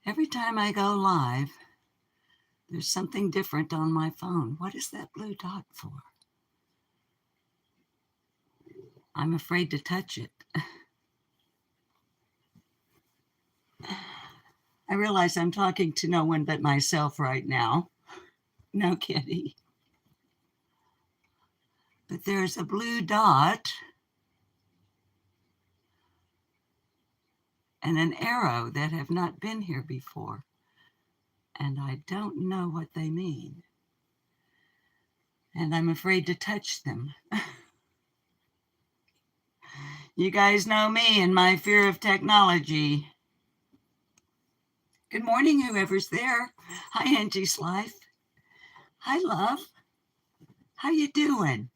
Every time I go live, there's something different on my phone. What is that blue dot for? I'm afraid to touch it. I realize I'm talking to no one but myself right now. No kidding. But there's a blue dot and an arrow that have not been here before. And I don't know what they mean. And I'm afraid to touch them. You guys know me and my fear of technology. Good morning, whoever's there. Hi, Angie's Life. Hi, love. How you doing?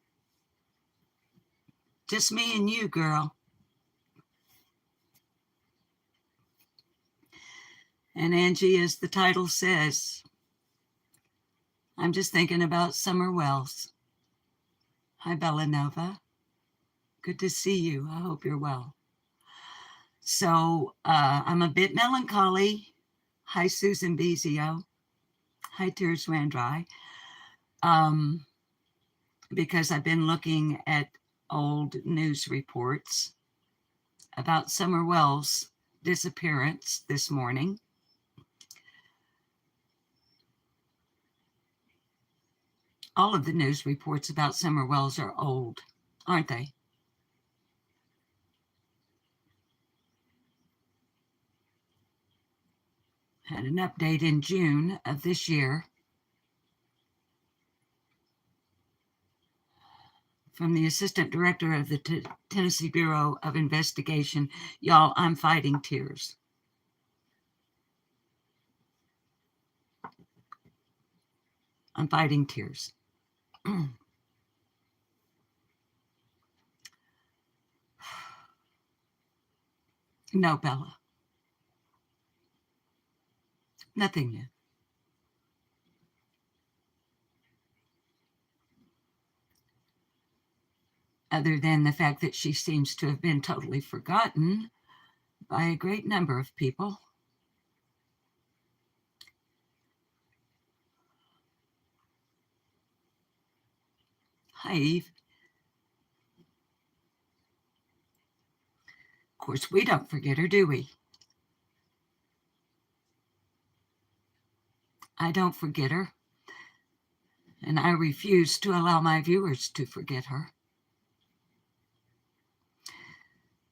Just me and you, girl. And Angie, as the title says, I'm just thinking about Summer Wells. Hi, Bellanova. Good to see you. I hope you're well. So I'm a bit melancholy. Hi, Susan Bezio. Hi, Tears Ran Dry. Because I've been looking at old news reports about Summer Wells' disappearance this morning. All of the news reports about Summer Wells are old, aren't they? Had an update in June of this year from the Assistant Director of the Tennessee Bureau of Investigation. Y'all, I'm fighting tears. I'm fighting tears. No, Bella. Nothing new. Other than the fact that she seems to have been totally forgotten by a great number of people. Hi, Eve. Of course, we don't forget her, do we? I don't forget her, and I refuse to allow my viewers to forget her.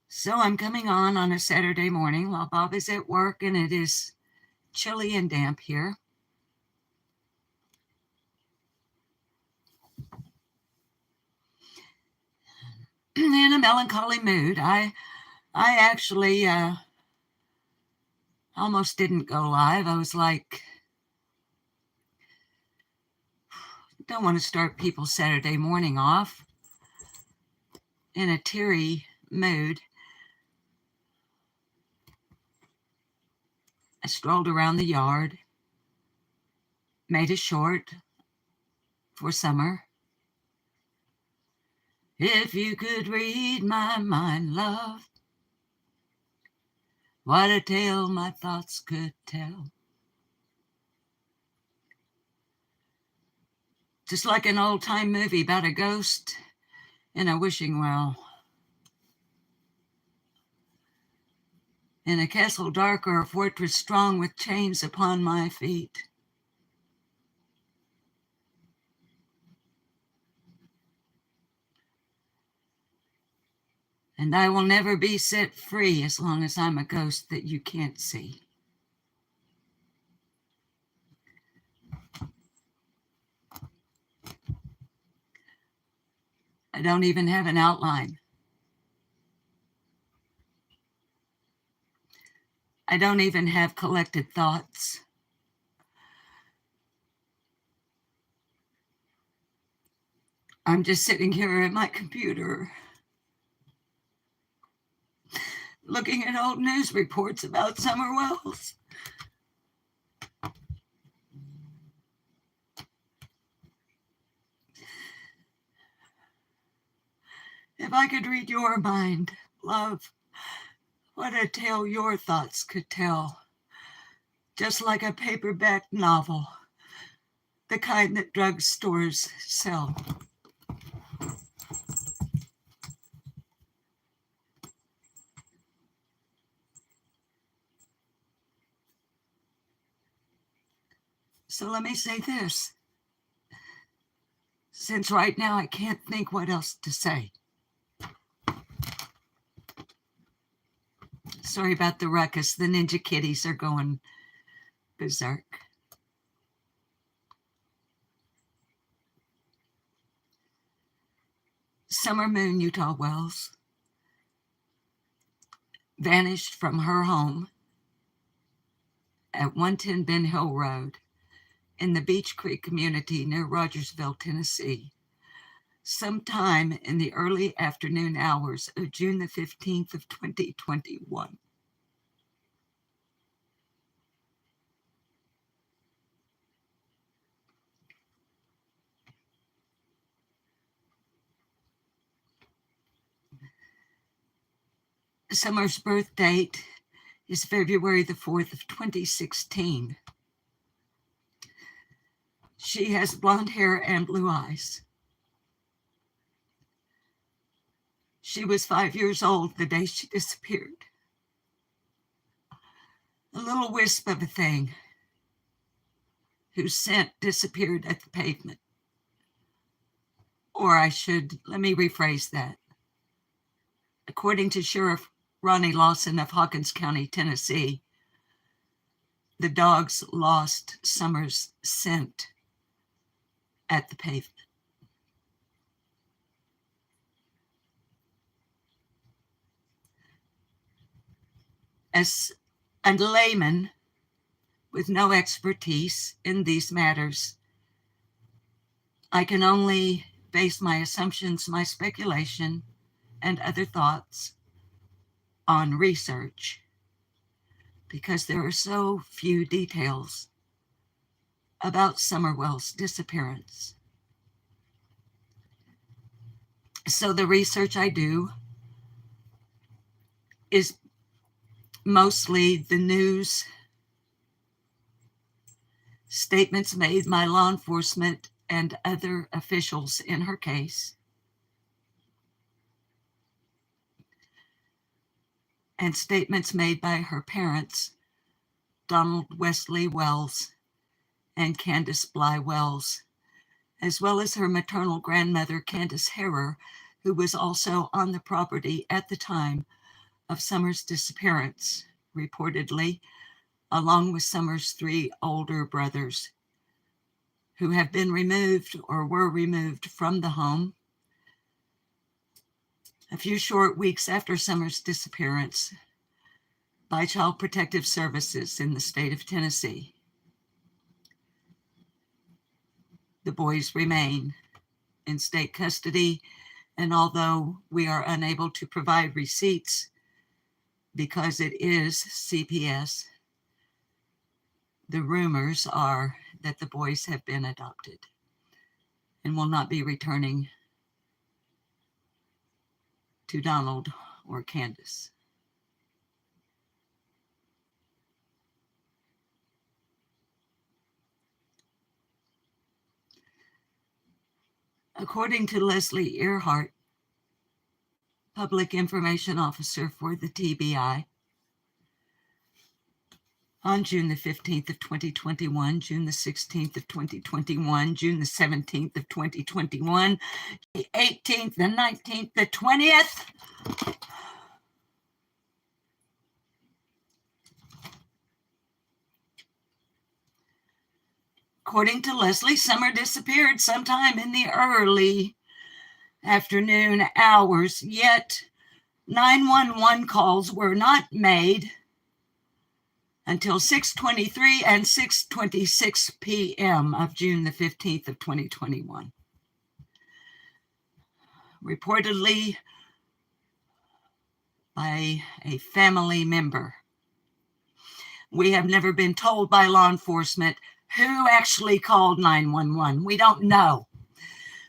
So I'm coming on a Saturday morning while Bob is at work, and it is chilly and damp here. In a melancholy mood. I actually almost didn't go live. I was like, don't want to start people's Saturday morning off in a teary mood. I strolled around the yard, made a short for summer. If you could read my mind, love, what a tale my thoughts could tell. Just like an old-time movie about a ghost in a wishing well. In a castle dark or a fortress strong with chains upon my feet. And I will never be set free as long as I'm a ghost that you can't see. I don't even have an outline. I don't even have collected thoughts. I'm just sitting here at my computer looking at old news reports about Summer Wells. If I could read your mind, love, what a tale your thoughts could tell. just like a paperback novel, the kind that drugstores sell. So let me say this, since right now I can't think what else to say. Sorry about the ruckus. The ninja kitties are going berserk. Summer Moon Utah Wells vanished from her home at 110 Ben Hill Road in the Beach Creek community near Rogersville, Tennessee, sometime in the early afternoon hours of June the 15th of 2021. Summer's birth date is February the 4th of 2016. She has blonde hair and blue eyes. She was 5 years old the day she disappeared. A little wisp of a thing whose scent disappeared at the pavement. Or let me rephrase that. According to Sheriff Ronnie Lawson of Hawkins County, Tennessee, the dogs lost Summer's scent at the pavement. As a layman with no expertise in these matters, I can only base my assumptions, my speculation, and other thoughts on research, because there are so few details about Summer Wells' disappearance. So the research I do is mostly the news, statements made by law enforcement and other officials in her case, and statements made by her parents, Donald Wesley Wells and Candace Bly Wells, as well as her maternal grandmother, Candace Harrer, who was also on the property at the time of Summer's disappearance, reportedly, along with Summer's 3 older brothers, who have been removed or were removed from the home a few short weeks after Summer's disappearance by Child Protective Services in the state of Tennessee. The boys remain in state custody, and although we are unable to provide receipts because it is CPS, the rumors are that the boys have been adopted and will not be returning to Donald or Candace. According to Leslie Earhart, Public Information Officer for the TBI, on June the 15th of 2021, June the 16th of 2021, June the 17th of 2021, the 18th, the 19th, the 20th. According to Leslie, Summer disappeared sometime in the early afternoon hours, yet 911 calls were not made until 6:23 and 6:26 p.m. of June the 15th of 2021. Reportedly by a family member. We have never been told by law enforcement who actually called 911. We don't know.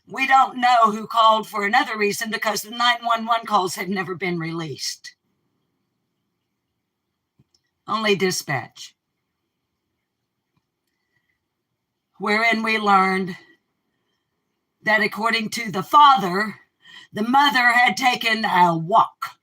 We don't know who called for another reason, because the 911 calls have never been released. Only dispatch. wherein we learned that according to the father, the mother had taken a walk.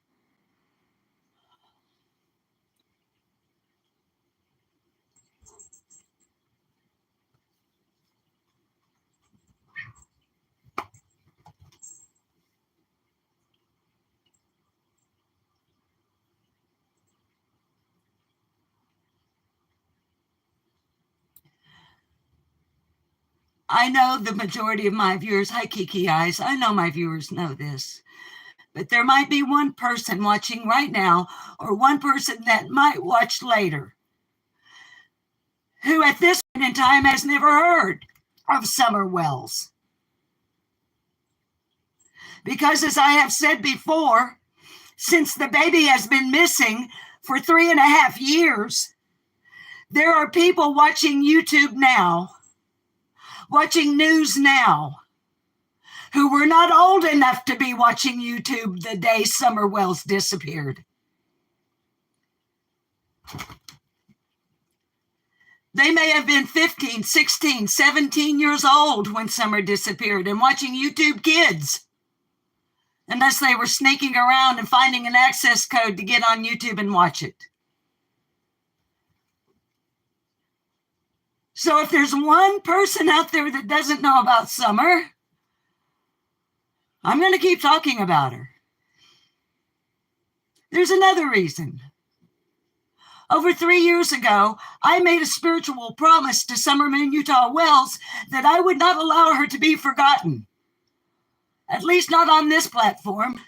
I know the majority of my viewers, hi Kiki Eyes, I know my viewers know this, but there might be one person watching right now or one person that might watch later who at this point in time has never heard of Summer Wells. Because as I have said before, since the baby has been missing for 3.5 years, there are people watching YouTube now, watching news now, who were not old enough to be watching YouTube the day Summer Wells disappeared. They may have been 15, 16, 17 years old when Summer disappeared and watching YouTube Kids, unless they were sneaking around and finding an access code to get on YouTube and watch it. So if there's one person out there that doesn't know about Summer, I'm going to keep talking about her. There's another reason. Over 3 years ago, I made a spiritual promise to Summer Moon Utah Wells that I would not allow her to be forgotten. At least not on this platform.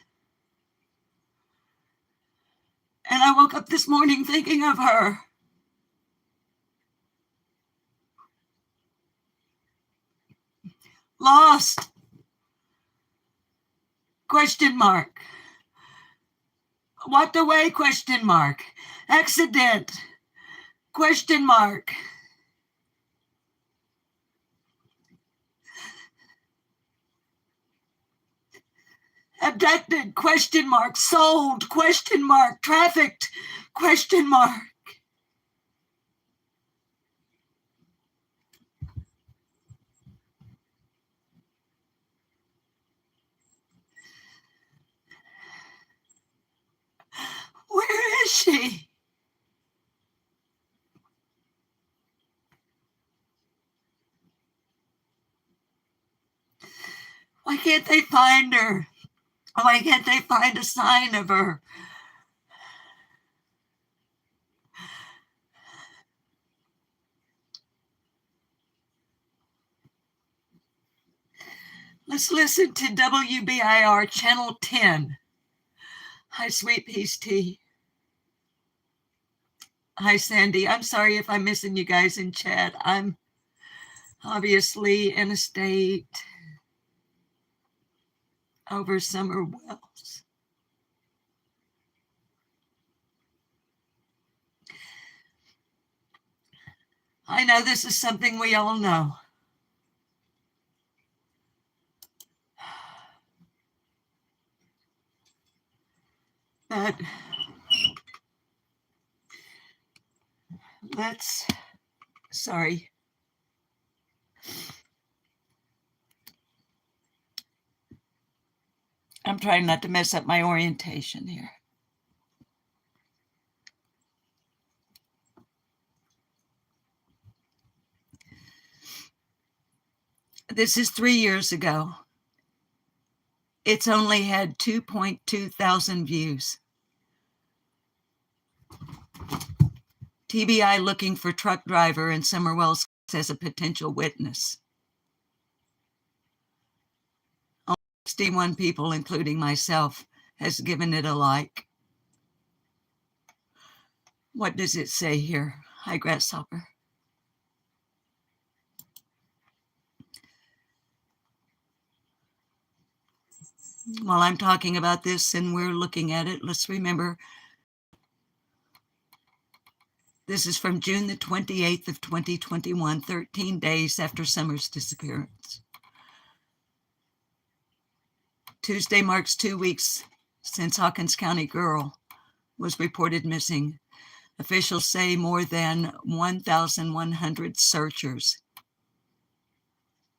And I woke up this morning thinking of her. Lost. Question mark. Walked away? Question mark. Accident? Question mark. Abducted? Question mark. Sold? Question mark. Trafficked? Question mark. Where is she? Why can't they find her? Why can't they find a sign of her? Let's listen to WBIR Channel 10. Hi, Sweet Peace Tea. Hi, Sandy. I'm sorry if I'm missing you guys in chat. I'm obviously in a state over Summer Wells. I know this is something we all know. But sorry. I'm trying not to mess up my orientation here. This is 3 years ago. It's only had 2.2 thousand views. TBI looking for truck driver and Summer Wells as a potential witness. 61 people, including myself, has given it a like. What does it say here? Hi, Grasshopper. While I'm talking about this and we're looking at it, let's remember this is from June the 28th of 2021, 13 days after Summer's disappearance. Tuesday marks 2 weeks since Hawkins County girl was reported missing. Officials say more than 1,100 searchers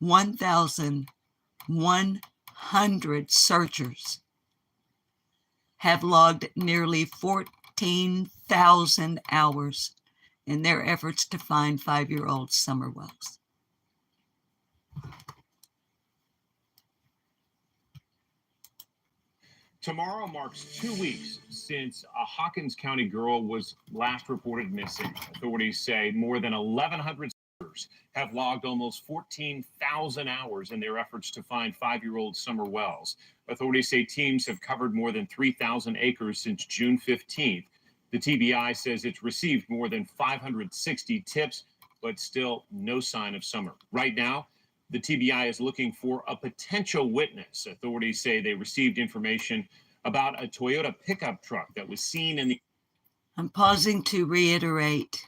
1,100 searchers have logged nearly 14,000 hours in their efforts to find 5-year-old summer whales. Tomorrow marks 2 weeks since a Hawkins County girl was last reported missing. Authorities say more than 1,100 searchers have logged almost 14,000 hours in their efforts to find 5-year-old summer whales. Authorities say teams have covered more than 3,000 acres since June 15th. The TBI says it's received more than 560 tips, but still no sign of summer. Right now, the TBI is looking for a potential witness. Authorities say they received information about a Toyota pickup truck that was seen in the... I'm pausing to reiterate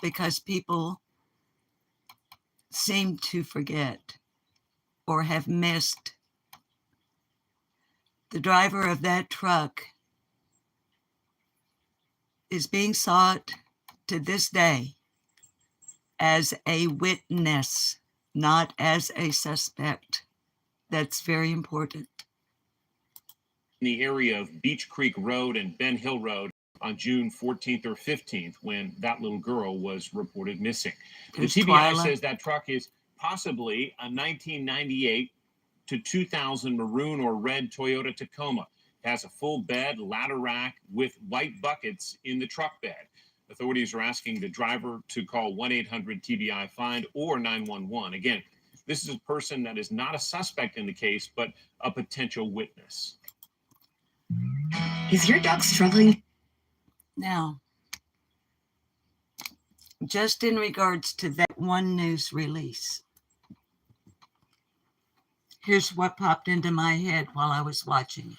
because people seem to forget or have missed. The driver of that truck is being sought to this day as a witness, not as a suspect. That's very important. In the area of Beach Creek Road and Ben Hill Road on June 14th or 15th when that little girl was reported missing. There's the TBI Twyla. Says that truck is possibly a 1998 to 2000 maroon or red Toyota Tacoma. It has a full bed, ladder rack with white buckets in the truck bed. Authorities are asking the driver to call 1-800-TBI-FIND or 911. Again, this is a person that is not a suspect in the case, but a potential witness. Is your dog struggling? Now, just in regards to that one news release, here's what popped into my head while I was watching it.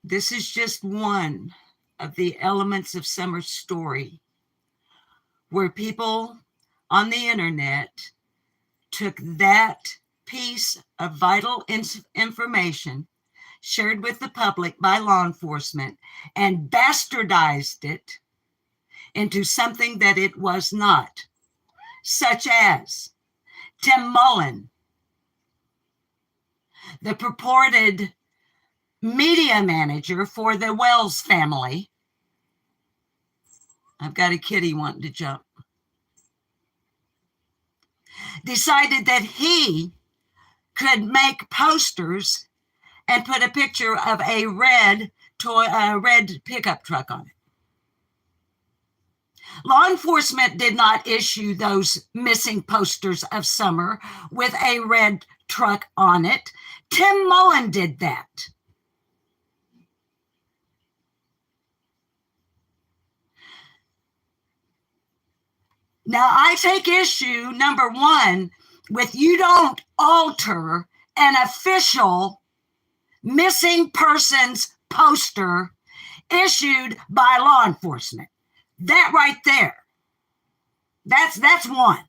This is just one of the elements of Summer's story where people on the internet took that piece of vital information shared with the public by law enforcement and bastardized it into something that it was not, such as Tim Mullen, the purported media manager for the Wells family. I've got a kitty wanting to jump. Decided that he could make posters and put a picture of a red pickup truck on it. Law enforcement did not issue those missing posters of Summer with a red truck on it. Tim Mullen did that. Now, I take issue, number one, with you don't alter an official missing persons poster issued by law enforcement. That right there. That's one.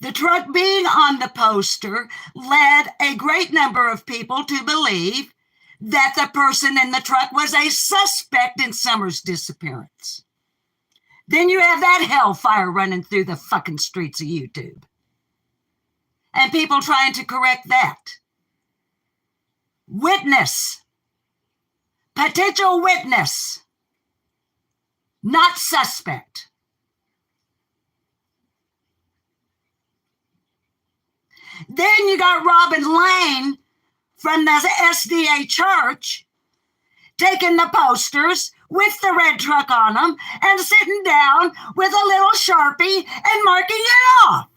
The truck being on the poster led a great number of people to believe that the person in the truck was a suspect in Summer's disappearance. Then you have that hellfire running through the fucking streets of YouTube. And people trying to correct that. Witness. Potential witness. Not suspect. Then you got Robin Lane from the SDA church taking the posters with the red truck on them and sitting down with a little Sharpie and marking it off.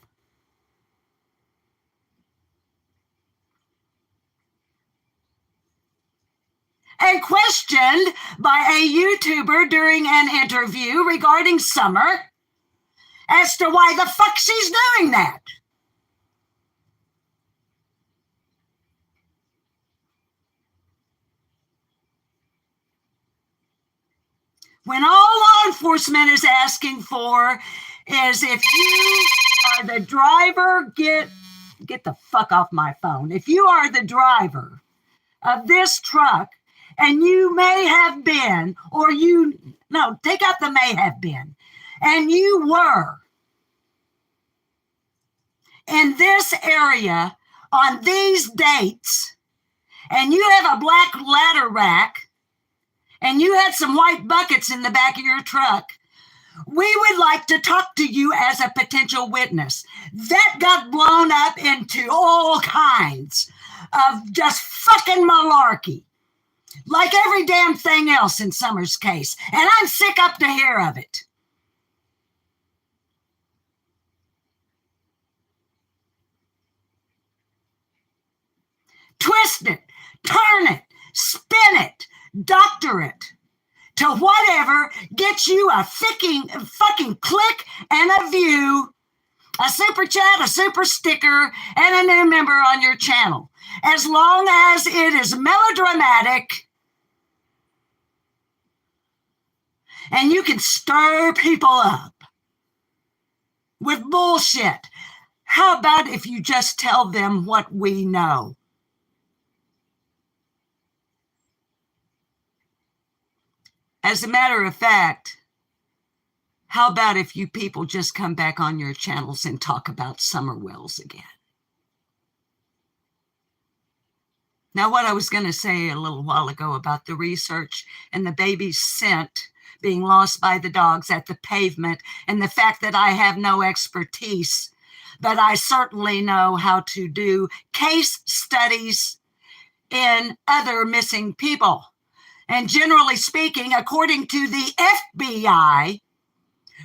And questioned by a YouTuber during an interview regarding Summer as to why the fuck she's doing that. When all law enforcement is asking for is if you The driver, get the fuck off my phone. If you are the driver of this truck, and you may have been, or take out the may have been, and you were in this area on these dates, and you have a black ladder rack, and you had some white buckets in the back of your truck, we would like to talk to you as a potential witness. That got blown up into all kinds of just fucking malarkey, like every damn thing else in Summer's case. And I'm sick up to here of it. Twist it, turn it, spin it, doctor it to whatever gets you a fucking click and a view, a super chat, a super sticker, and a new member on your channel. As long as it is melodramatic and you can stir people up with bullshit. How about if you just tell them what we know? As a matter of fact, how about if you people just come back on your channels and talk about Summer Wells again? Now, what I was going to say a little while ago about the research and the baby's scent being lost by the dogs at the pavement, and the fact that I have no expertise, but I certainly know how to do case studies in other missing people. And generally speaking, according to the FBI,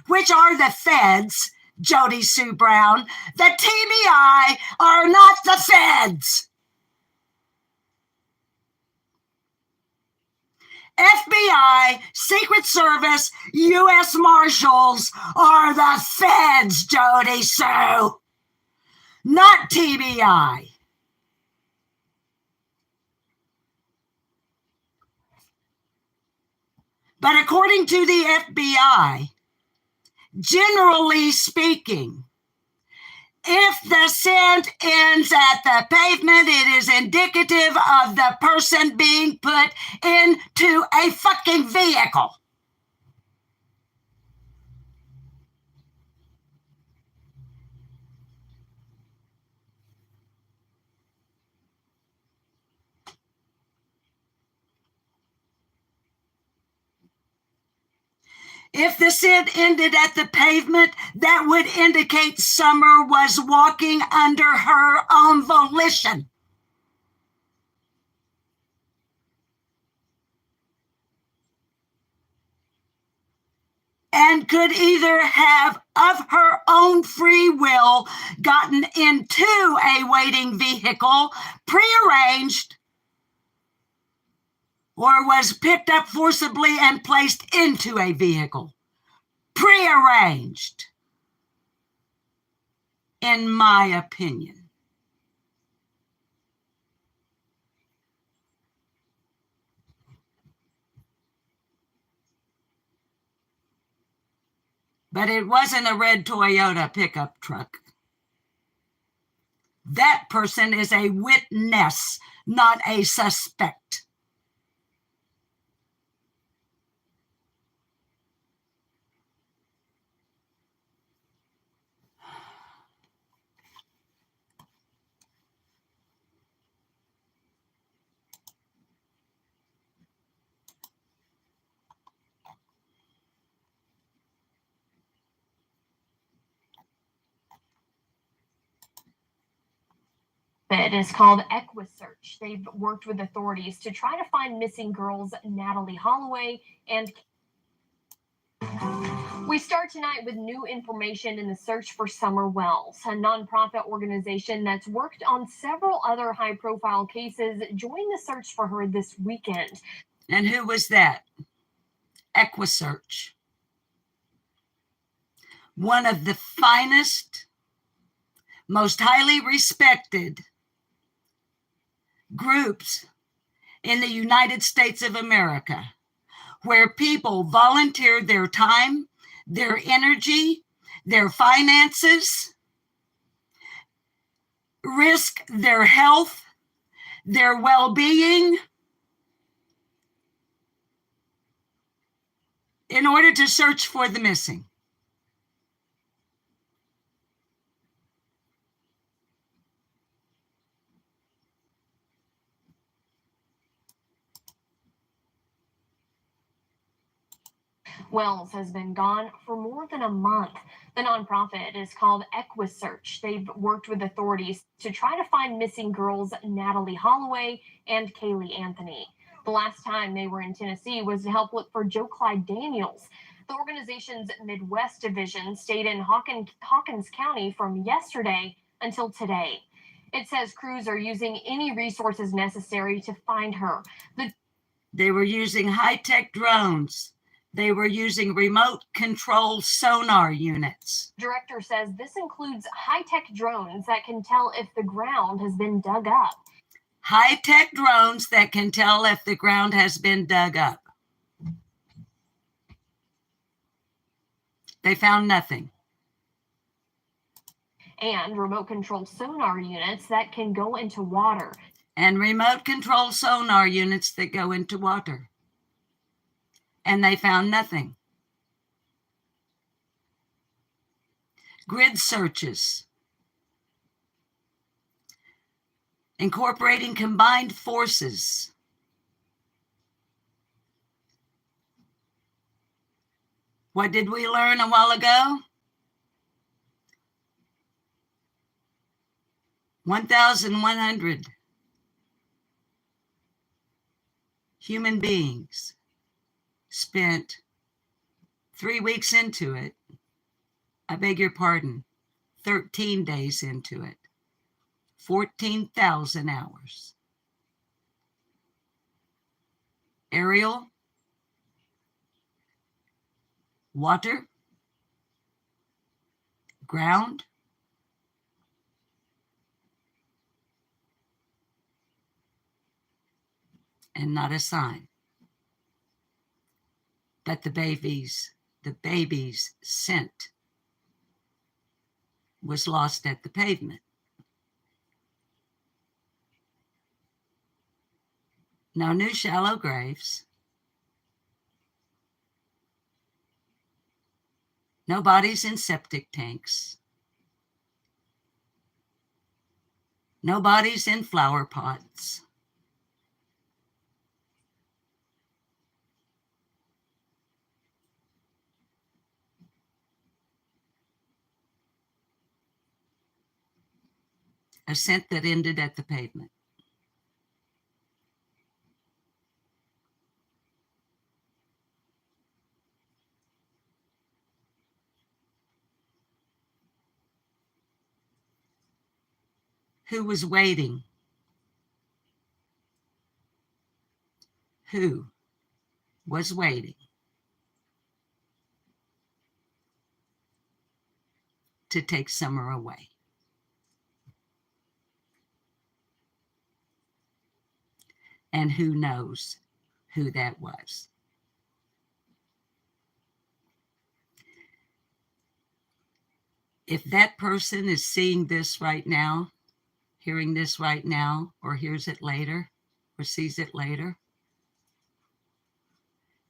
which are the feds, Jody Sue Brown, the TBI are not the feds. FBI, Secret Service, U.S. Marshals are the feds, Jody Sue, not TBI. But according to the FBI, generally speaking, if the scent ends at the pavement, it is indicative of the person being put into a fucking vehicle. If the scent ended at the pavement, that would indicate Summer was walking under her own volition. And could either have, of her own free will, gotten into a waiting vehicle, prearranged, or was picked up forcibly and placed into a vehicle, prearranged, in my opinion. But it wasn't a red Toyota pickup truck. That person is a witness, not a suspect. It is called EquiSearch. They've worked with authorities to try to find missing girls Natalie Holloway and we start tonight with new information in the search for Summer Wells, a nonprofit organization that's worked on several other high-profile cases, joined the search for her this weekend. And who was that? EquiSearch. One of the finest, most highly respected groups in the United States of America, where people volunteer their time, their energy, their finances, risk their health, their well-being, in order to search for the missing. Wells has been gone for more than a month. The nonprofit is called EquiSearch. They've worked with authorities to try to find missing girls Natalie Holloway and Kaylee Anthony. The last time they were in Tennessee was to help look for Joe Clyde Daniels. The organization's Midwest division stayed in Hawkins County from yesterday until today. It says crews are using any resources necessary to find her. They were using high-tech drones. They were using remote control sonar units. Director says this includes high-tech drones that can tell if the ground has been dug up. High-tech drones that can tell if the ground has been dug up. They found nothing. And remote control sonar units that can go into water. And remote control sonar units that go into water. And they found nothing. Grid searches, incorporating combined forces. What did we learn a while ago? 1,100 human beings spent 3 weeks into it. I beg your pardon, 13 days into it. 14,000 hours. Aerial, water, ground, and not a sign that the baby's scent was lost at the pavement. No new shallow graves. No bodies in septic tanks. No bodies in flower pots. A scent that ended at the pavement. Who was waiting? Who was waiting to take Summer away? And who knows who that was? If that person is seeing this right now, hearing this right now, or hears it later, or sees it later,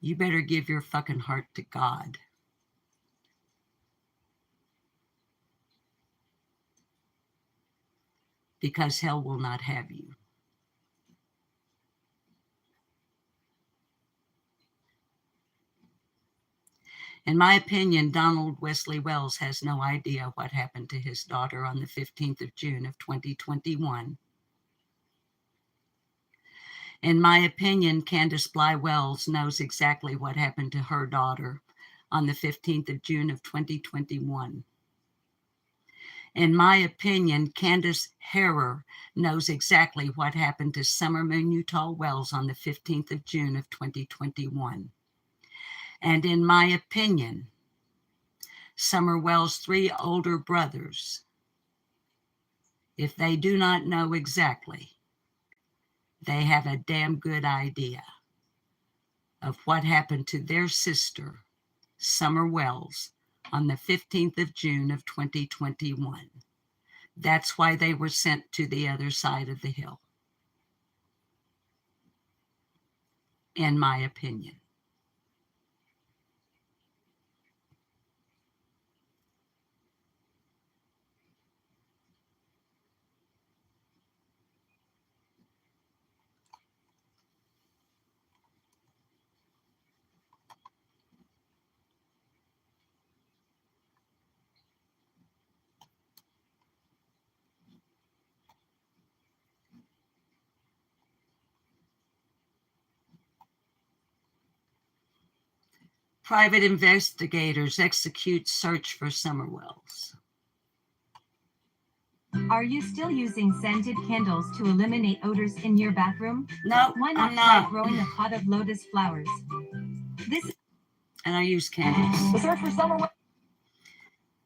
you better give your fucking heart to God. Because hell will not have you. In my opinion, Donald Wesley Wells has no idea what happened to his daughter on the 15th of June of 2021. In my opinion, Candace Bly Wells knows exactly what happened to her daughter on the 15th of June of 2021. In my opinion, Candace Harrer knows exactly what happened to Summer Moon Utah Wells on the 15th of June of 2021. And in my opinion, Summer Wells' 3 older brothers, if they do not know exactly, they have a damn good idea of what happened to their sister, Summer Wells, on the 15th of June of 2021. That's why they were sent to the other side of the hill, in my opinion. Private investigators execute search for Summer Wells. Are you still using scented candles to eliminate odors in your bathroom? No, Why not I'm try not. growing a pot of lotus flowers? And I use candles. The search for Summer Wells.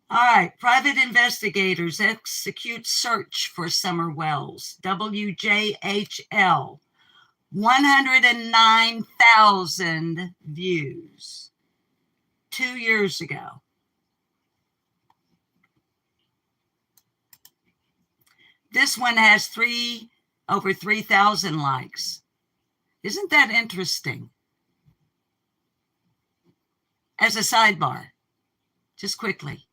All right. Private investigators execute search for Summer Wells. WJHL. 109,000 views 2 years ago. This one has over 3,000 likes. Isn't that interesting? As a sidebar, just quickly.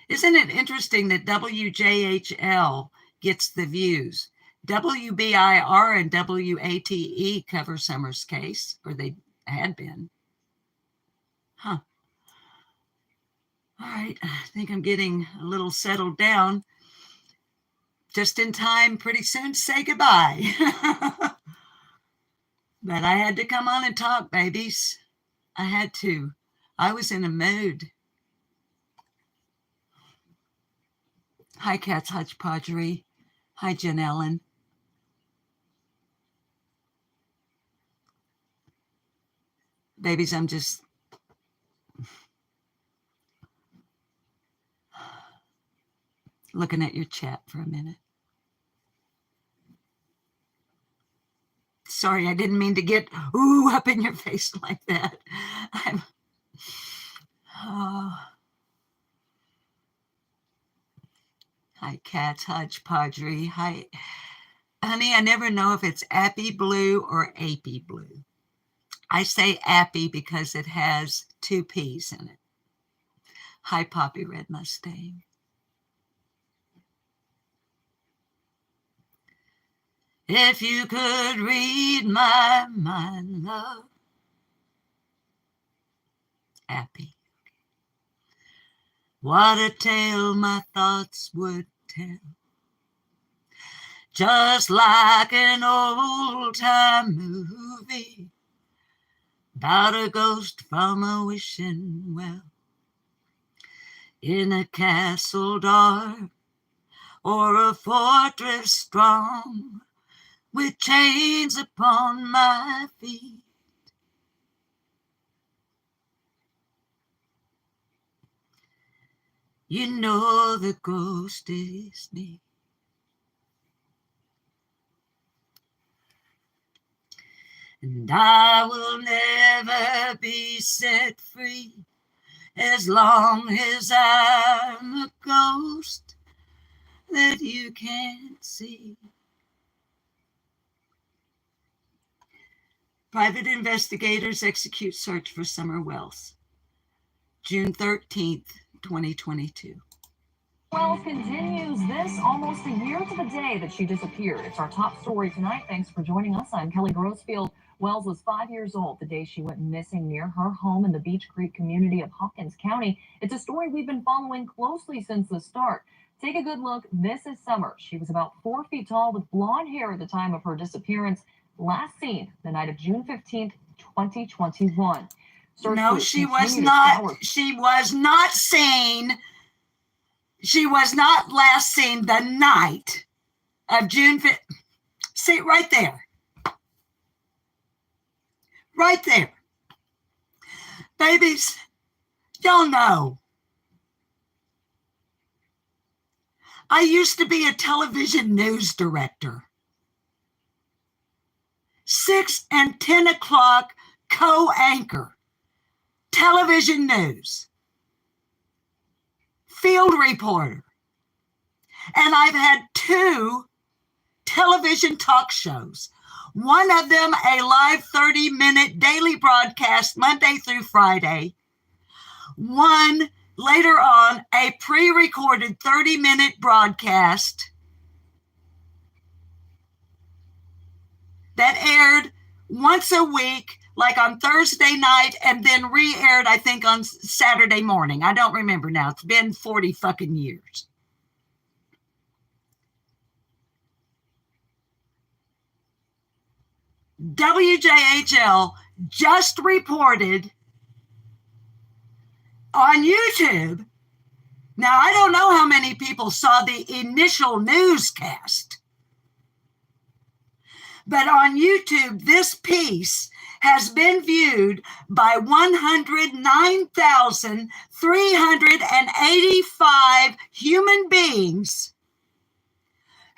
Isn't it interesting that WJHL gets the views? WBIR and WATE cover Summer's case, or they had been. Huh. All right, I think I'm getting a little settled down. Just in time, pretty soon to say goodbye. But I had to come on and talk, babies. I had to. I was in a mood. Hi, Cats Hodgepodgery. Hi, Jen Ellen. Babies, I'm just looking at your chat for a minute. Sorry, I didn't mean to get up in your face like that. Hi, Cats Hodgepodgery. Hi, honey. I never know if it's Appy Blue or Apy Blue. I say Appy because it has 2 P's in it. Hi, Poppy Red Mustang. If you could read my mind, love. Appy. What a tale my thoughts would tell. Just like an old-time movie about a ghost from a wishing well in a castle dark or a fortress strong with chains upon my feet. You know the ghost is me. And I will never be set free as long as I'm a ghost that you can't see. Private investigators execute search for Summer Wells. June 13th, 2022. Wells continues this almost a year to the day that she disappeared. It's our top story tonight. Thanks for joining us. I'm Kelly Grossfield. Wells was 5 years old the day she went missing near her home in the Beach Creek community of Hawkins County. It's a story we've been following closely since the start. Take a good look. This is Summer. She was about 4 feet tall with blonde hair at the time of her disappearance. Last seen the night of June 15th, 2021. No, she was not. She was not seen. She was not last seen the night of June 5th. See, right there. Right there. Babies, y'all know. I used to be a television news director. 6 and 10 o'clock co-anchor. Television news. Field reporter. And I've had 2 television talk shows. One of them a live 30-minute daily broadcast Monday through Friday. One later on a pre-recorded 30-minute broadcast that aired once a week, like on Thursday night, and then re-aired, I think, on Saturday morning. I don't remember now. It's been 40 fucking years. WJHL just reported on YouTube. Now, I don't know how many people saw the initial newscast, but on YouTube, this piece has been viewed by 109,385 human beings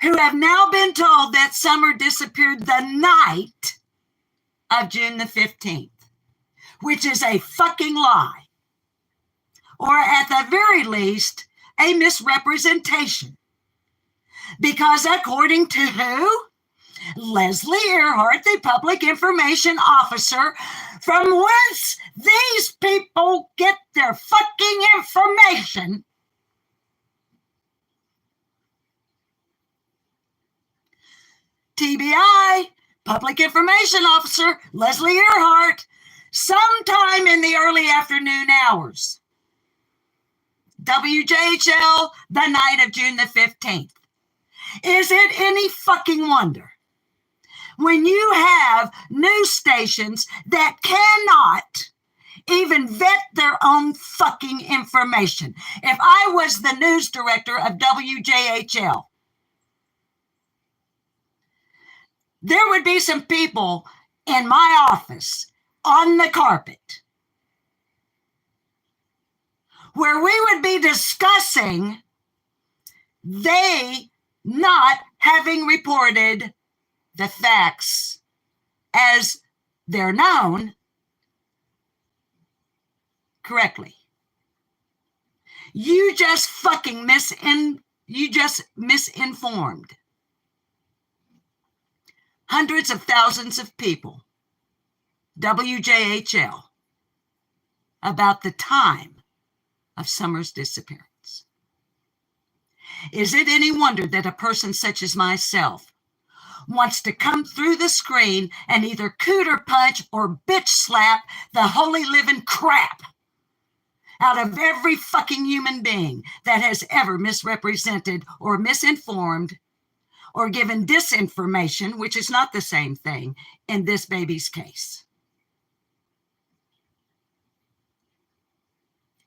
who have now been told that Summer disappeared the night of June the 15th, which is a fucking lie. Or at the very least, a misrepresentation. Because according to who? Leslie Earhart, the public information officer, from whence these people get their fucking information, TBI, public information officer, Leslie Earhart, sometime in the early afternoon hours. WJHL, the night of June the 15th. Is it any fucking wonder when you have news stations that cannot even vet their own fucking information? If I was the news director of WJHL, there would be some people in my office on the carpet where we would be discussing they not having reported the facts as they're known correctly. You just fucking misinformed hundreds of thousands of people, WJHL, about the time of Summer's disappearance. Is it any wonder that a person such as myself wants to come through the screen and either cooter punch or bitch slap the holy living crap out of every fucking human being that has ever misrepresented or misinformed or given disinformation, which is not the same thing, in this baby's case?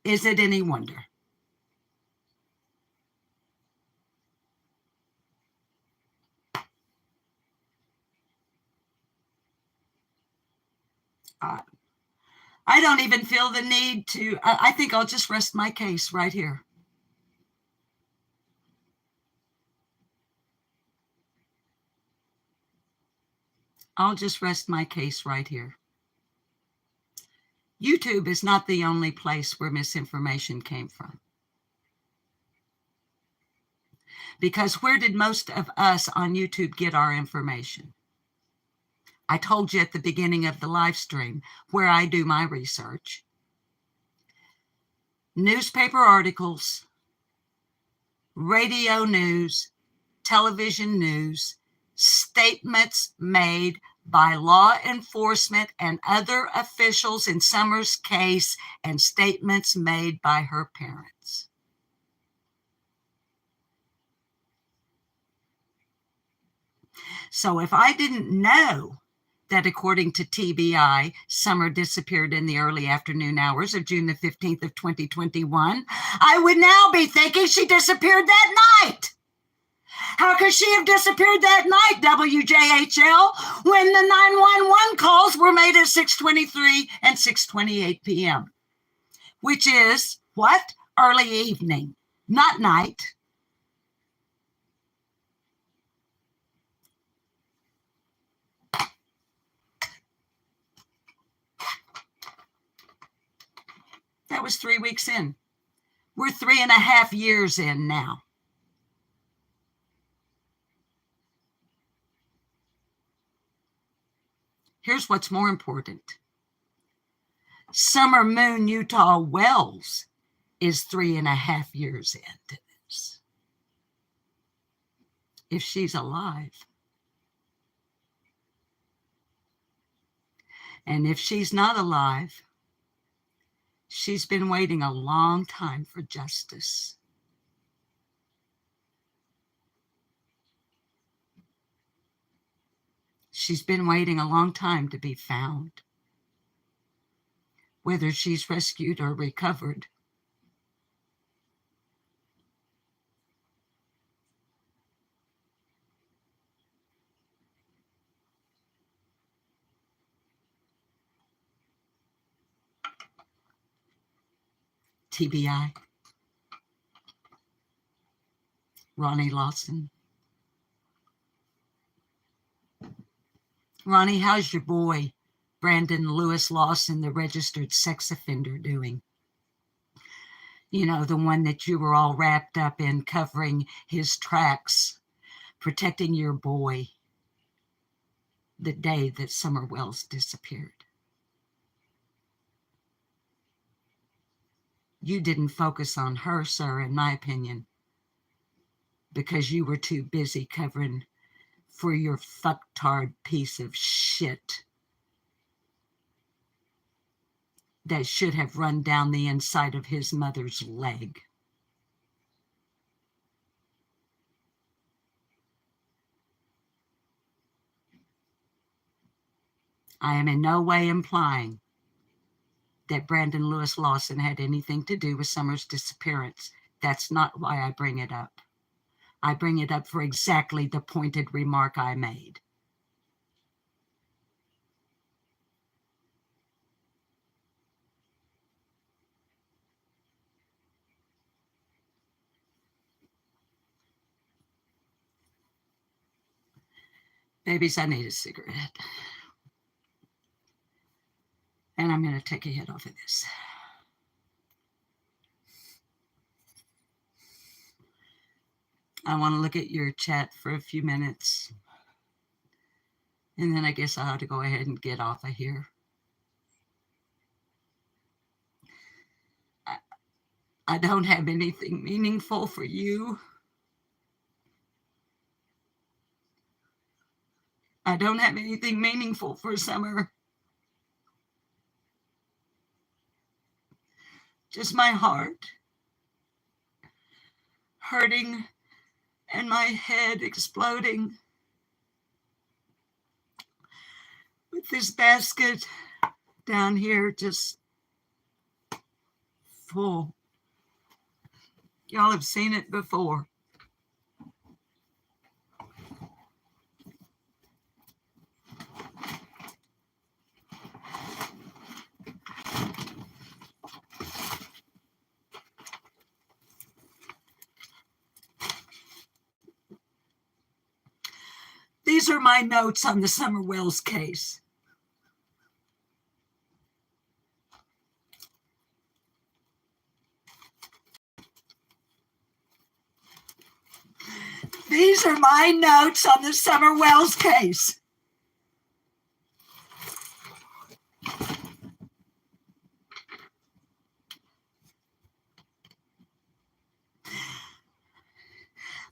Is it any wonder? I don't even feel the need to, I think I'll just rest my case right here. I'll just rest my case right here. YouTube is not the only place where misinformation came from. Because where did most of us on YouTube get our information? I told you at the beginning of the live stream where I do my research. Newspaper articles, radio news, television news, statements made by law enforcement and other officials in Summer's case, and statements made by her parents. So if I didn't know that according to TBI, Summer disappeared in the early afternoon hours of June the 15th of 2021, I would now be thinking she disappeared that night. How could she have disappeared that night, WJHL, when the 911 calls were made at 6:23 and 6:28 p.m., which is, what? Early evening, not night. That was 3 weeks in. We're 3.5 years in now. here's what's more important. Summer Moon Utah Wells is 3.5 years into this. If she's alive. And if she's not alive, she's been waiting a long time for justice. She's been waiting a long time to be found. Whether she's rescued or recovered, TBI. Ronnie Lawson. Ronnie, how's your boy, Brandon Lewis Lawson, the registered sex offender, doing? You know, the one that you were all wrapped up in, covering his tracks, protecting your boy the day that Summer Wells disappeared. You didn't focus on her, sir, in my opinion, because you were too busy covering for your fucktard piece of shit that should have run down the inside of his mother's leg. I am in no way implying that Brandon Lewis Lawson had anything to do with Summer's disappearance. That's not why I bring it up. I bring it up for exactly the pointed remark I made. Babies, I need a cigarette. And I'm going to take a hit off of this. I want to look at your chat for a few minutes. And then I guess I ought to go ahead and get off of here. I don't have anything meaningful for you. I don't have anything meaningful for Summer. Just my heart hurting and my head exploding with this basket down here just full. Y'all have seen it before. These are my notes on the Summer Wells case. These are my notes on the Summer Wells case.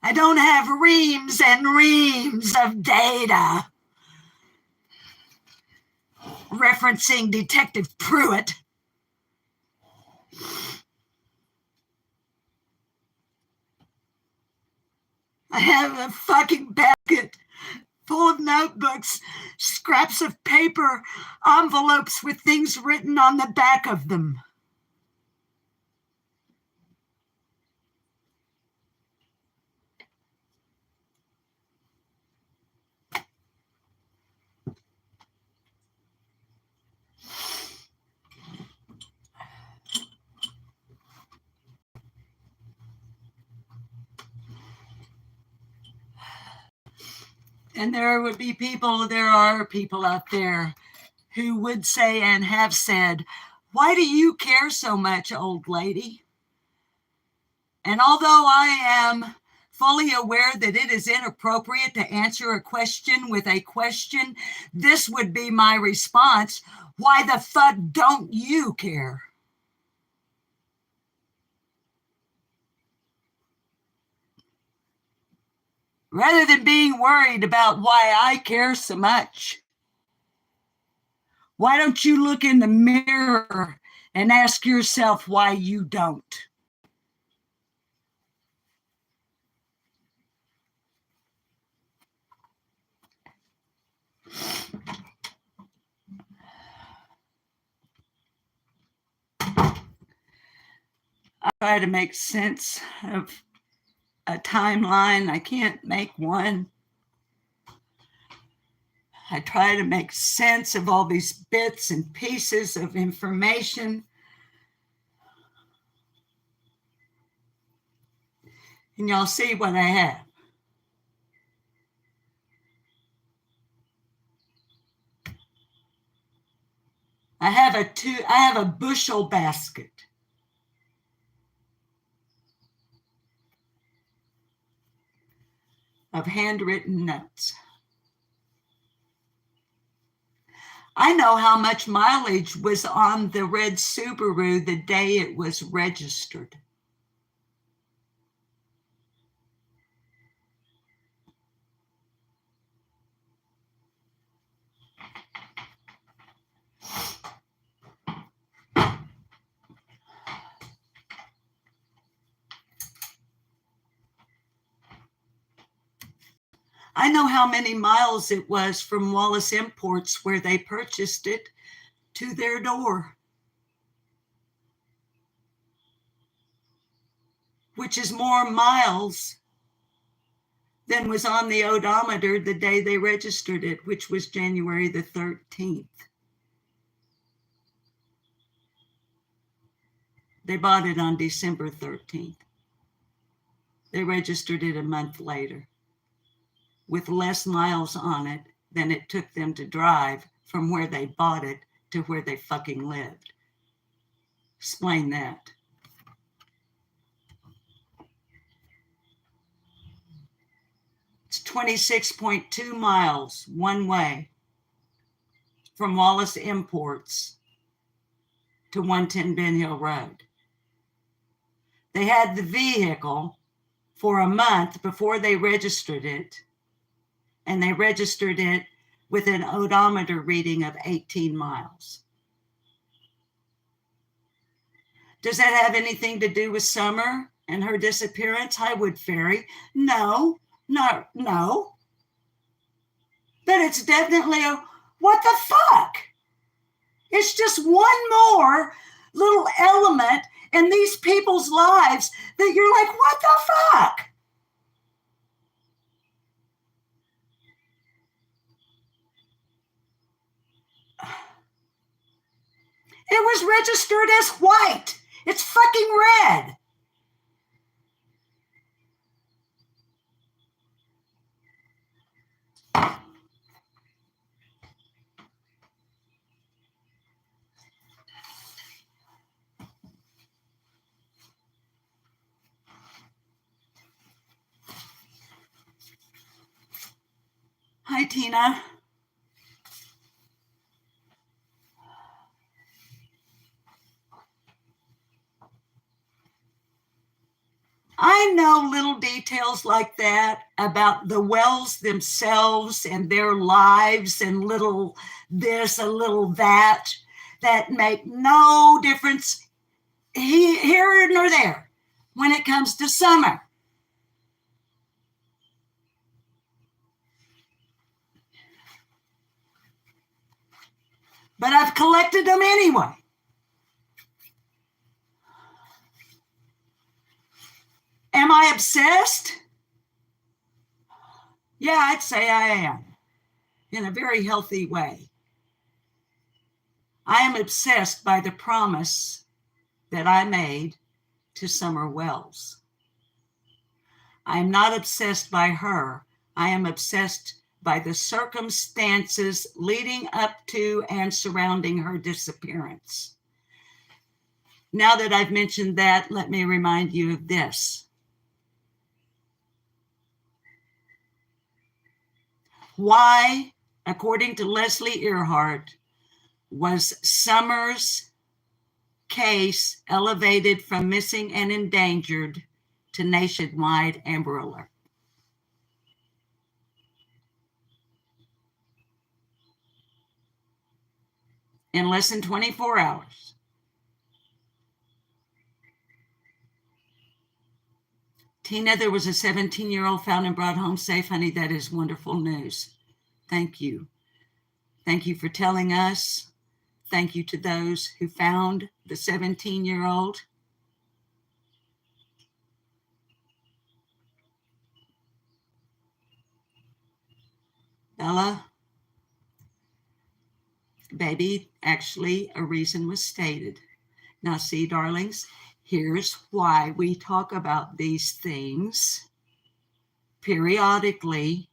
I don't have reams and reams of data referencing Detective Pruitt. I have a fucking basket full of notebooks, scraps of paper, envelopes with things written on the back of them. And there are people out there who would say and have said, why do you care so much, old lady? And although I am fully aware that it is inappropriate to answer a question with a question, this would be my response. Why the fuck don't you care? Rather than being worried about why I care so much, why don't you look in the mirror and ask yourself why you don't? I try to make sense of a timeline. I can't make one. I try to make sense of all these bits and pieces of information. And y'all see what I have. I have a bushel basket of handwritten notes. I know how much mileage was on the red Subaru the day it was registered. I know how many miles it was from Wallace Imports, where they purchased it, to their door, which is more miles than was on the odometer the day they registered it, which was January the 13th. They bought it on December 13th. They registered it a month later with less miles on it than it took them to drive from where they bought it to where they fucking lived. Explain that. It's 26.2 miles one way from Wallace Imports to 110 Ben Hill Road. They had the vehicle for a month before they registered it, and they registered it with an odometer reading of 18 miles. Does that have anything to do with Summer and her disappearance, Highwood Ferry? No. But it's definitely a, what the fuck? It's just one more little element in these people's lives that you're like, what the fuck? It was registered as white. It's fucking red. Hi, Tina. I know little details like that about the Wells themselves and their lives, and little this, a little that make no difference here nor there when it comes to Summer. But I've collected them anyway. Am I obsessed? Yeah, I'd say I am, in a very healthy way. I am obsessed by the promise that I made to Summer Wells. I am not obsessed by her. I am obsessed by the circumstances leading up to and surrounding her disappearance. Now that I've mentioned that, let me remind you of this. Why, according to Leslie Earhart, was Summers' case elevated from missing and endangered to nationwide Amber Alert? In less than 24 hours. Tina, there was a 17-year-old found and brought home safe. Honey, that is wonderful news. Thank you. Thank you for telling us. Thank you to those who found the 17-year-old. Bella, baby, actually, a reason was stated. Now, see, darlings, here's why we talk about these things periodically,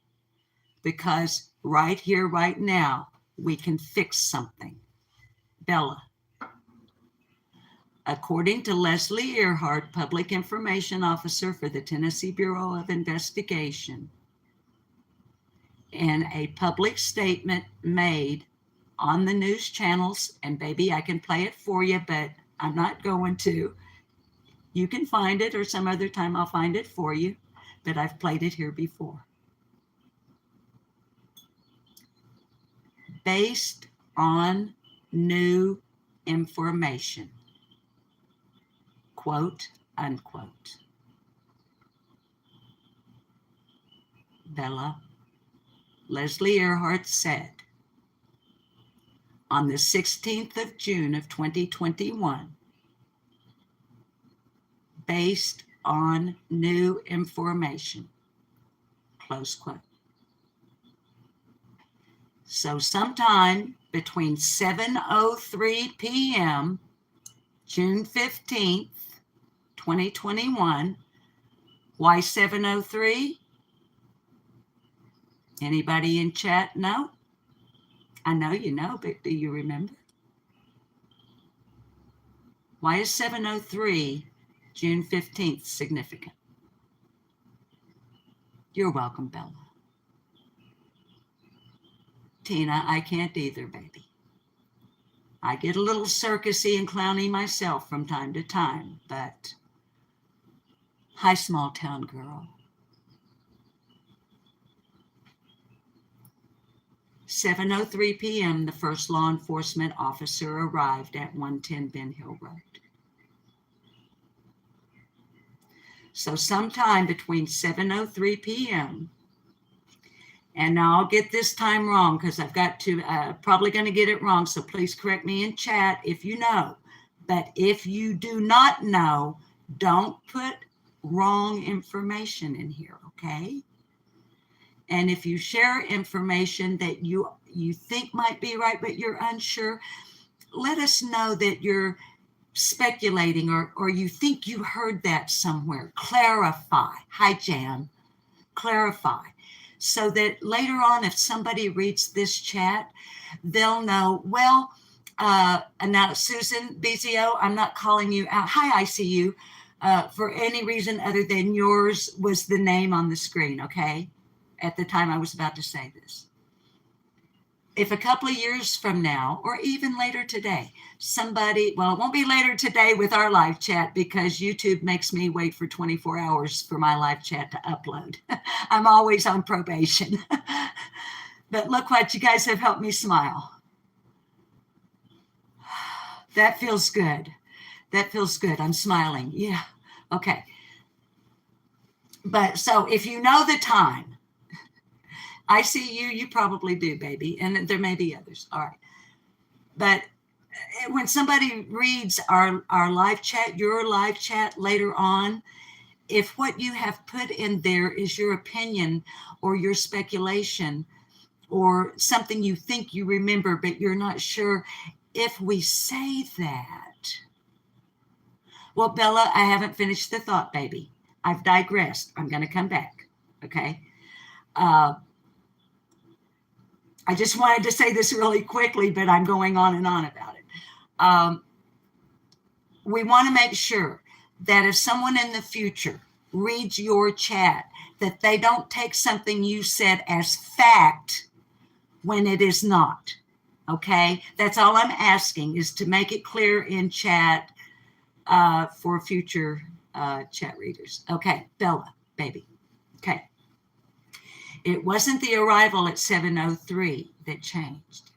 because right here, right now, we can fix something. Bella, according to Leslie Earhart, Public Information Officer for the Tennessee Bureau of Investigation, in a public statement made on the news channels, and baby, I can play it for you, but I'm not going to. You can find it, or some other time I'll find it for you, but I've played it here before. Based on new information, quote, unquote. Bella, Leslie Earhart said on the 16th of June of 2021, based on new information, close quote. So sometime between 7:03 p.m., June 15th, 2021, why 7:03? Anybody in chat know? I know you know, but do you remember? Why is 7:03, June 15th, significant? You're welcome, Bella. Tina, I can't either, baby. I get a little circusy and clowny myself from time to time, but hi, small town girl. 7:03 p.m., the first law enforcement officer arrived at 110 Ben Hill Road. So sometime between 7:03 p.m., and now I'll get this time wrong because I've got to, probably going to get it wrong, so please correct me in chat if you know. But if you do not know, don't put wrong information in here, okay? And if you share information that you think might be right, but you're unsure, let us know that you're speculating or you think you heard that somewhere. Clarify. Hi, Jan. Clarify. So that later on, if somebody reads this chat, they'll know, well, and now Susan Bizio, I'm not calling you out. Hi, ICU, for any reason other than yours was the name on the screen, okay? At the time I was about to say this. If a couple of years from now, or even later today, somebody, well, it won't be later today with our live chat because YouTube makes me wait for 24 hours for my live chat to upload. I'm always on probation. But look what you guys have helped me smile. That feels good. That feels good. I'm smiling. Yeah. Okay. But so if you know the time, I see you, you probably do, baby. And there may be others. All right. But when somebody reads our live chat, your live chat later on, if what you have put in there is your opinion or your speculation or something you think you remember, but you're not sure, if we say that, well, Bella, I haven't finished the thought, baby. I've digressed. I'm going to come back. Okay. I just wanted to say this really quickly, but I'm going on and on about it. We want to make sure that if someone in the future reads your chat, that they don't take something you said as fact when it is not. Okay? That's all I'm asking, is to make it clear in chat for future chat readers. Okay, Bella, baby. Okay. It wasn't the arrival at 7:03 that changed.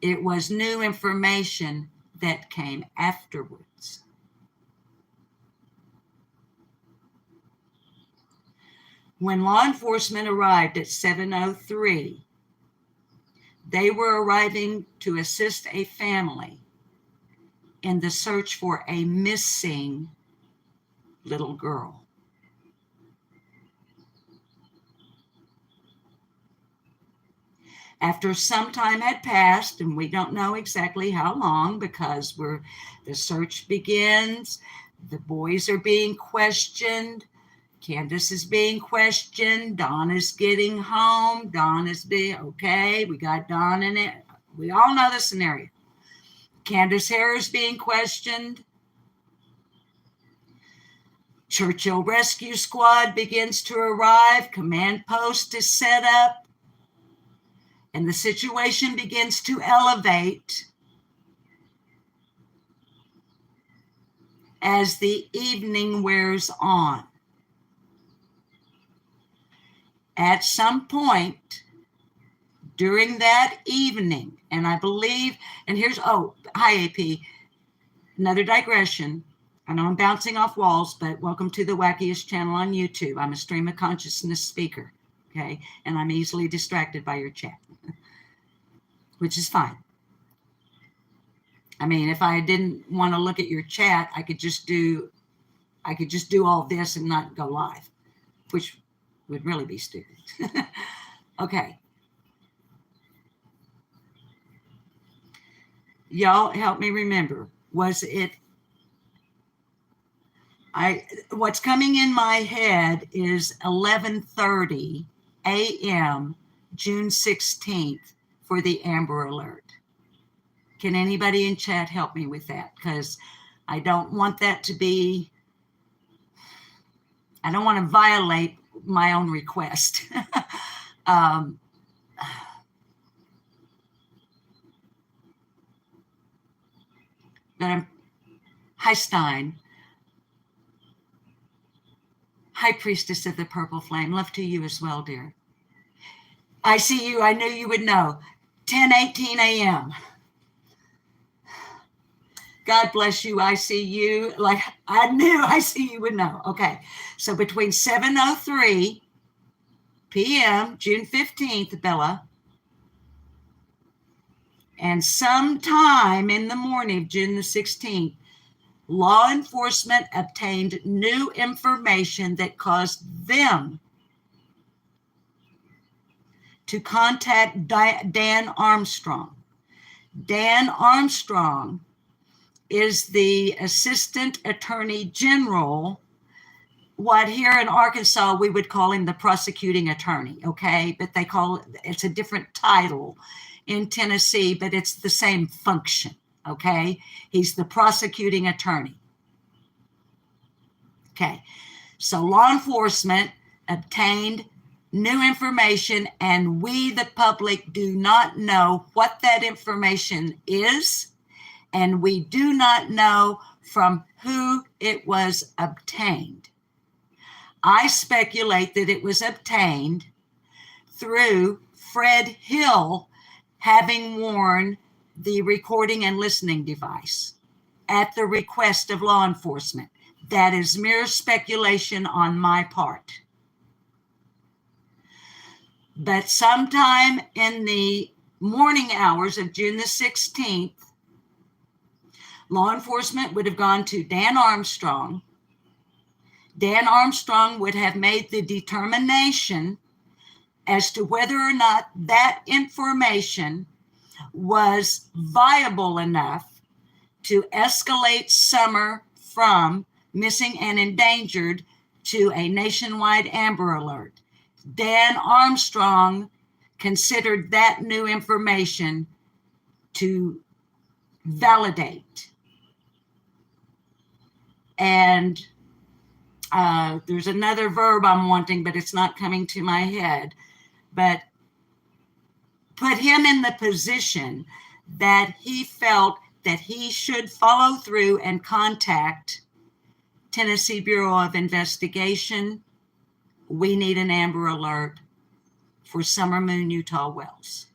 It was new information that came afterwards. When law enforcement arrived at 7:03, they were arriving to assist a family in the search for a missing little girl. After some time had passed, and we don't know exactly how long because the search begins, the boys are being questioned, Candace is being questioned, Dawn is getting home, Dawn is being, okay, we got Dawn in it. We all know the scenario. Candace Hare is being questioned. Churchill Rescue Squad begins to arrive. Command post is set up. And the situation begins to elevate as the evening wears on. At some point during that evening, and I believe, and here's, hi AP, another digression. I know I'm bouncing off walls, but welcome to the wackiest channel on YouTube. I'm a stream of consciousness speaker, okay? And I'm easily distracted by your chat, which is fine. I mean, if I didn't want to look at your chat, I could just do all this and not go live, which would really be stupid. Okay. Y'all help me remember. What's coming in my head is 11:30 a.m. June 16th for the Amber Alert. Can anybody in chat help me with that? Because I don't want that to be, I don't want to violate my own request. Hi, Stein. High Priestess of the Purple Flame. Love to you as well, dear. I see you. I knew you would know. 10:18 a.m. God bless you. I see you. Like I knew I see you would know. Okay. So between 7:03 p.m., June 15th, Bella, and sometime in the morning of June the 16th, law enforcement obtained new information that caused them to contact Dan Armstrong. Dan Armstrong is the Assistant Attorney General, what here in Arkansas we would call him the prosecuting attorney, okay? But it's a different title in Tennessee, but it's the same function, okay? He's the prosecuting attorney. Okay, so law enforcement obtained new information, and we, the public, do not know what that information is, and we do not know from who it was obtained. I speculate that it was obtained through Fred Hill having worn the recording and listening device at the request of law enforcement. That is mere speculation on my part. But sometime in the morning hours of June the 16th, law enforcement would have gone to Dan Armstrong. Dan Armstrong would have made the determination as to whether or not that information was viable enough to escalate Summer from missing and endangered to a nationwide Amber Alert. Dan Armstrong considered that new information to validate. And There's another verb I'm wanting, but it's not coming to my head. But put him in the position that he felt that he should follow through and contact Tennessee Bureau of Investigation. We need an Amber Alert for Summer Moon Utah wells.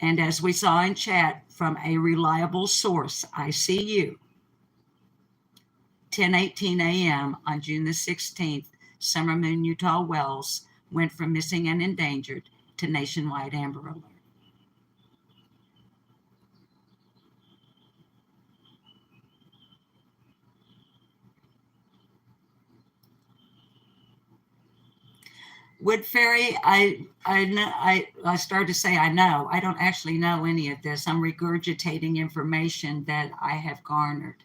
And as we saw in chat from a reliable source, ICU, 10:18 a.m. on June the 16th, Summer Moon Utah wells went from missing and endangered to nationwide Amber Alert. Wood Fairy, I started to say I know. I don't actually know any of this. I'm regurgitating information that I have garnered.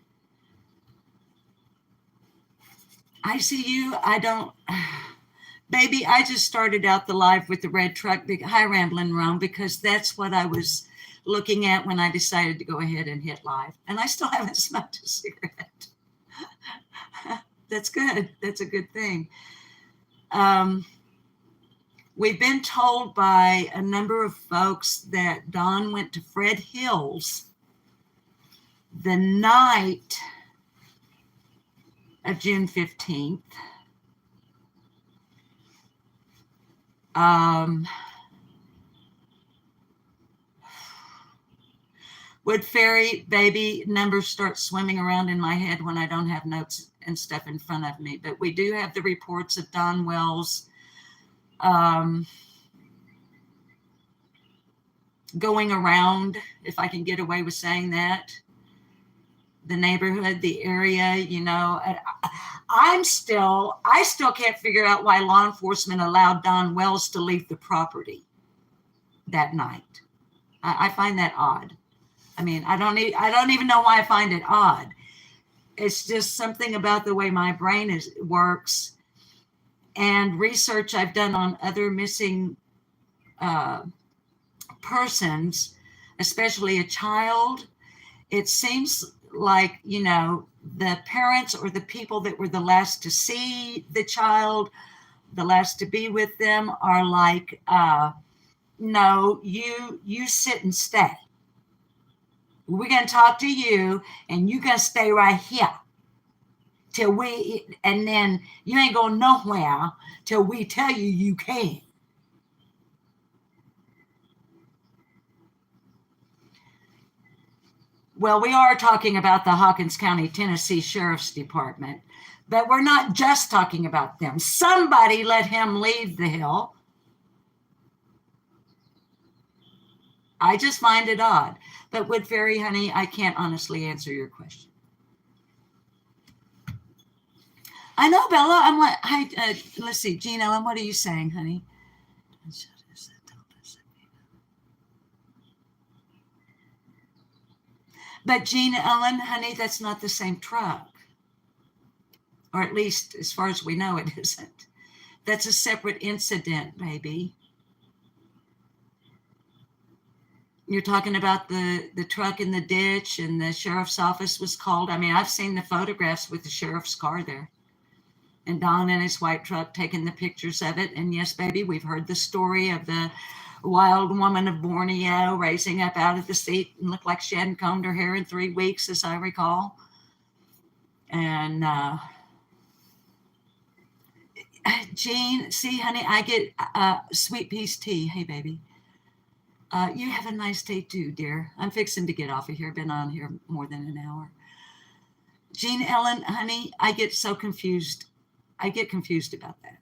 ICU, I don't, baby, I just started out the live with the red truck. Hi, Ramblin' Rome, because that's what I was looking at when I decided to go ahead and hit live. And I still haven't smoked a cigarette. That's good. That's a good thing. We've been told by a number of folks that Don went to Fred Hill's the night of June 15th. Wood Fairy, baby, numbers start swimming around in my head when I don't have notes and stuff in front of me. But we do have the reports of Don Wells going around, if I can get away with saying that, the neighborhood, the area, you know. I still can't figure out why law enforcement allowed Don Wells to leave the property that night. I find that odd. I mean, I don't even know why I find it odd. It's just something about the way my brain works, and research I've done on other missing persons, especially a child. It seems like, you know, the parents or the people that were the last to see the child, the last to be with them, are like, no, you sit and stay. We're going to talk to you, and you're going to stay right here till we, and then you ain't going nowhere till we tell you you can. Well, we are talking about the Hawkins County, Tennessee Sheriff's Department, but we're not just talking about them. Somebody let him leave the hill. I just find it odd. But Wood Fairy, honey, I can't honestly answer your question. I know, Bella. I'm like, let's see, Jean Ellen, what are you saying, honey? But Jean Ellen, honey, that's not the same truck. Or at least as far as we know, it isn't. That's a separate incident, baby. You're talking about the truck in the ditch and the sheriff's office was called. I mean, I've seen the photographs with the sheriff's car there. And Don and his white truck taking the pictures of it. And yes, baby, we've heard the story of the wild woman of Borneo raising up out of the seat and looked like she hadn't combed her hair in 3 weeks, as I recall. And Jean, see, honey, I get sweet peas tea. Hey, baby. You have a nice day too, dear. I'm fixing to get off of here. Been on here more than an hour. Jean Ellen, honey, I get so confused. I get confused about that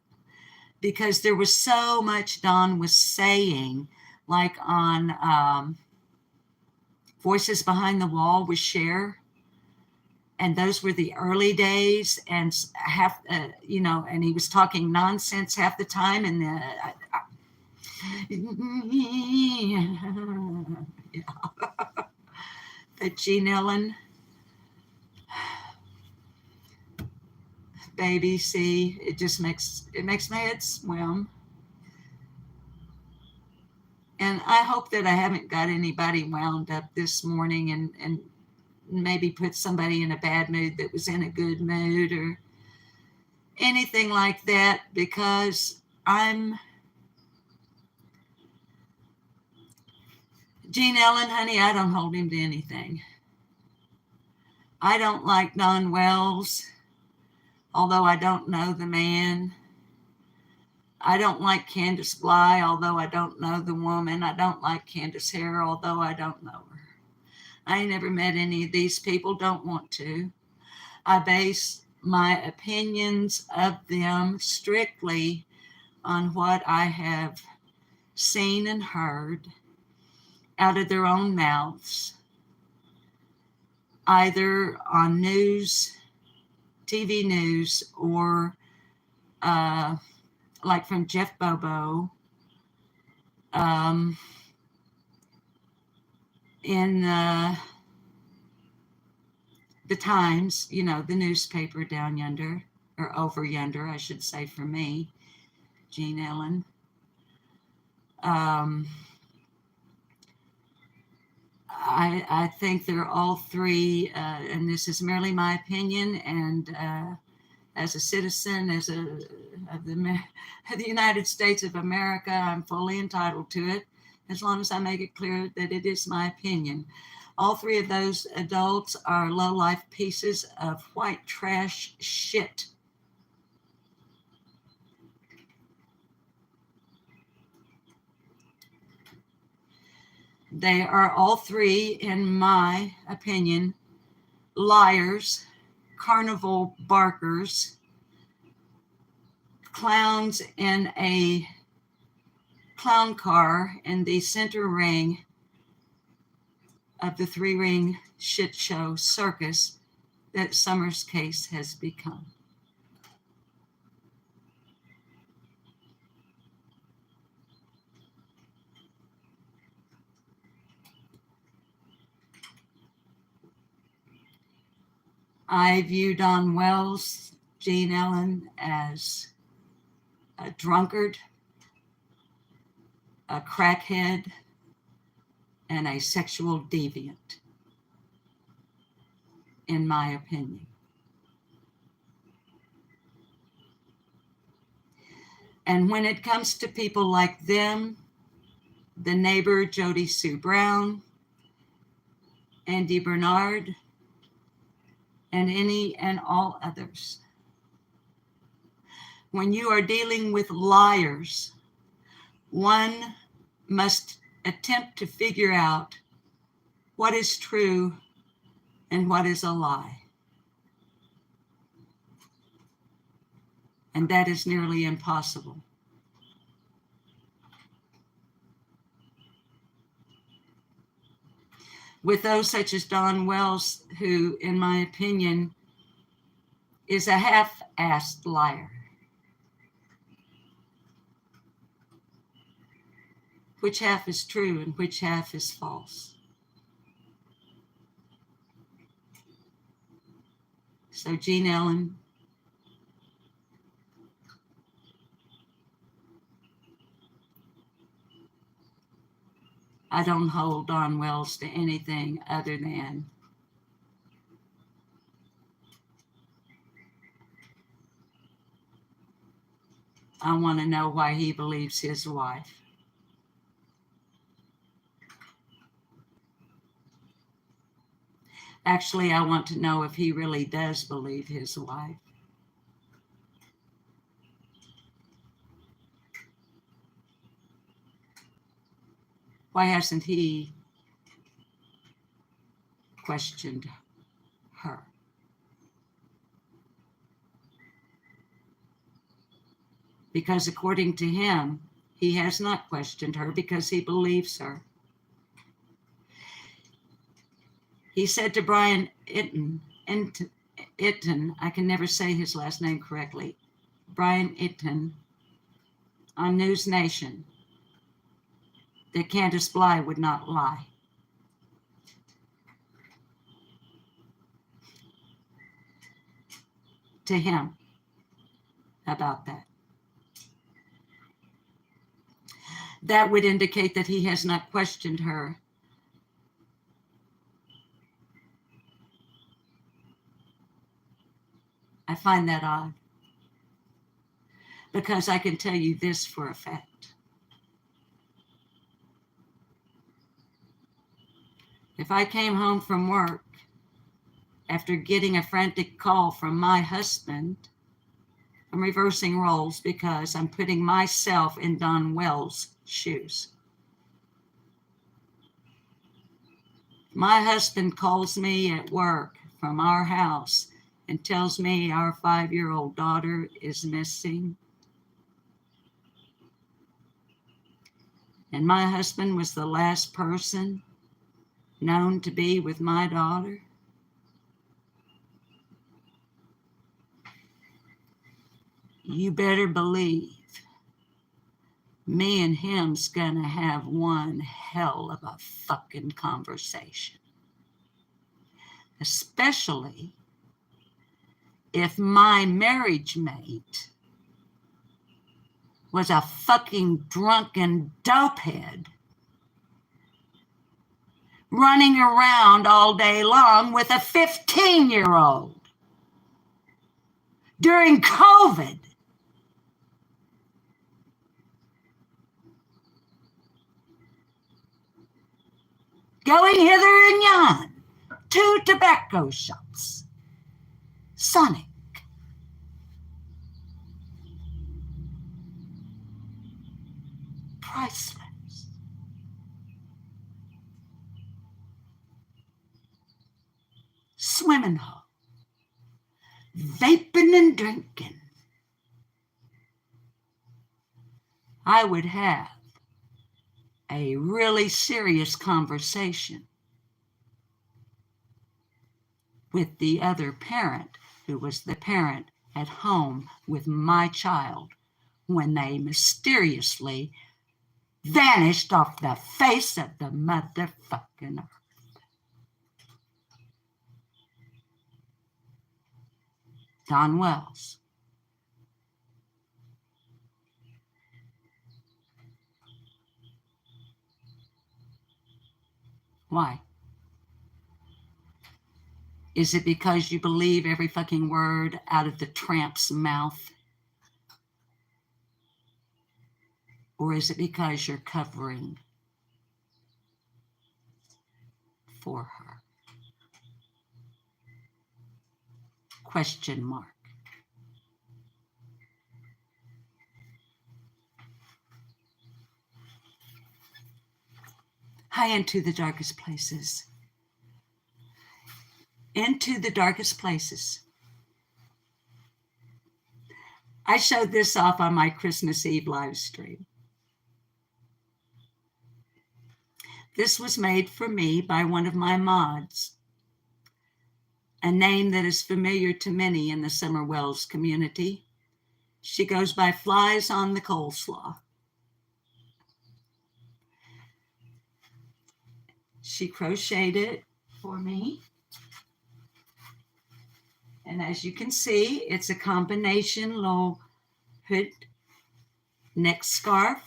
because there was so much Don was saying, like on Voices Behind the Wall with Cher. And those were the early days, and half, you know, and he was talking nonsense half the time. And yeah. But Jean Ellen, baby, see, it makes my head swim. And I hope that I haven't got anybody wound up this morning and maybe put somebody in a bad mood that was in a good mood or anything like that, because Gene Ellen, honey, I don't hold him to anything. I don't like Don Wells, although I don't know the man. I don't like Candace Bly, although I don't know the woman. I don't like Candace Hare, although I don't know her. I ain't never met any of these people, don't want to. I base my opinions of them strictly on what I have seen and heard out of their own mouths, either on news, TV news, or like from Jeff Bobo, in the Times, you know, the newspaper down yonder, or over yonder, I should say, for me, Gene Ellen. I think they're all three, and this is merely my opinion, and as a citizen, of the United States of America, I'm fully entitled to it, as long as I make it clear that it is my opinion. All three of those adults are low-life pieces of white trash shit. They are all three, in my opinion, liars, carnival barkers, clowns in a clown car in the center ring of the three-ring shit show circus that Summer's case has become. I view Don Wells, Gene Ellen, as a drunkard, a crackhead, and a sexual deviant, in my opinion. And when it comes to people like them, the neighbor Jody Sue Brown, Andy Bernard, and any and all others, when you are dealing with liars, one must attempt to figure out what is true and what is a lie. And that is nearly impossible. With those such as Don Wells, who, in my opinion, is a half-assed liar. Which half is true and which half is false? So Gene Ellen, I don't hold Don Wells to anything other than I want to know why he believes his wife. Actually, I want to know if he really does believe his wife. Why hasn't he questioned her? Because according to him, he has not questioned her because he believes her. He said to Brian Itten, I can never say his last name correctly, Brian Itten, on News Nation, that Candace Bly would not lie. To him about that. That would indicate that he has not questioned her I find that odd because I can tell you this for a fact. If I came home from work after getting a frantic call from my husband, I'm reversing roles because I'm putting myself in Don Wells' shoes. My husband calls me at work from our house and tells me our 5-year-old daughter is missing. And my husband was the last person known to be with my daughter. You better believe me and him's gonna have one hell of a fucking conversation. Especially if my marriage mate was a fucking drunken dopehead running around all day long with a 15-year-old during COVID. Going hither and yon, 2 tobacco shops, Sonic, priceless, swimming hole, vaping and drinking. I would have a really serious conversation with the other parent who was the parent at home with my child when they mysteriously vanished off the face of the motherfucking earth. Don Wells. Why? Is it because you believe every fucking word out of the tramp's mouth? Or is it because you're covering for her? Question mark. High into the darkest places. Into the darkest places. I showed this off on my Christmas Eve live stream. This was made for me by one of my mods, a name that is familiar to many in the Summer Wells community. She goes by Flies on the Coleslaw. She crocheted it for me. And as you can see, it's a combination low hood neck scarf.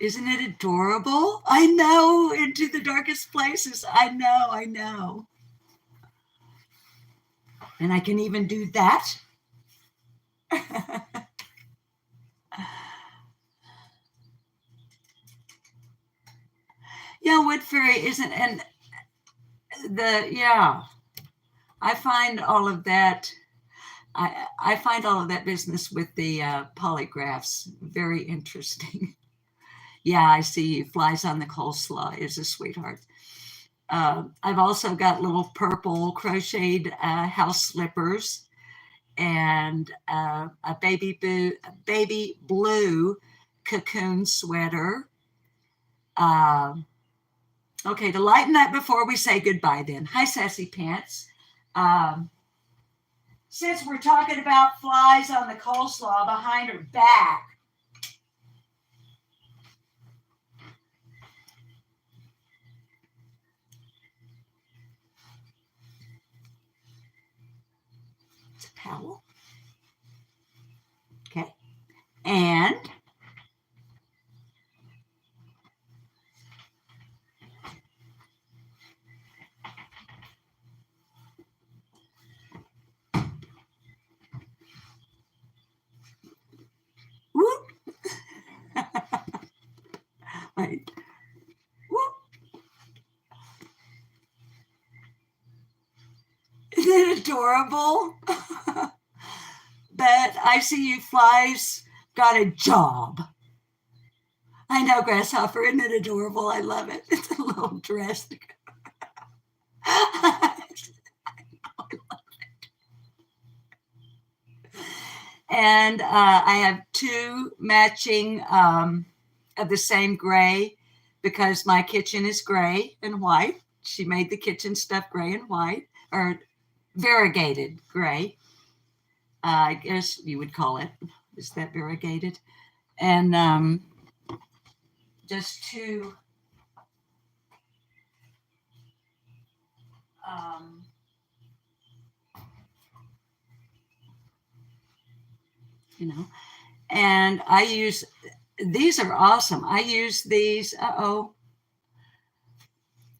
Isn't it adorable? I know, into the darkest places. I know. And I can even do that. Yeah, Wood Fairy isn't, and I find all of that, I find all of that business with the polygraphs very interesting. Yeah, I see Flies on the Coleslaw is a sweetheart. I've also got little purple crocheted house slippers and a baby blue cocoon sweater. Okay, to lighten that before we say goodbye then. Hi, Sassy Pants. Since we're talking about flies on the coleslaw behind her back, it's a towel. Okay, and right. Whoop. Isn't it adorable? But I see you flies got a job. I know, Grasshopper. Isn't it adorable? I love it. It's a little dress. And I have two matching of the same gray because my kitchen is gray and white. She made the kitchen stuff gray and white, or variegated gray. I guess you would call it. Is that variegated? And just two you know, and I use, these are awesome. I use these,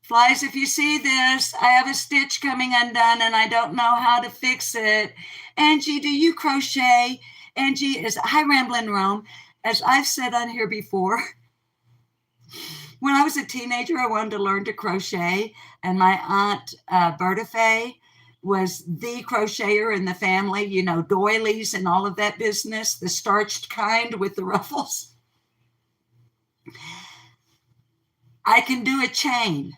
flies, if you see this, I have a stitch coming undone and I don't know how to fix it. Angie, do you crochet? Angie is, hi Ramblin' Rome. As I've said on here before, when I was a teenager, I wanted to learn to crochet, and my aunt, Berta Fay, was the crocheter in the family, you know, doilies and all of that business, the starched kind with the ruffles. I can do a chain.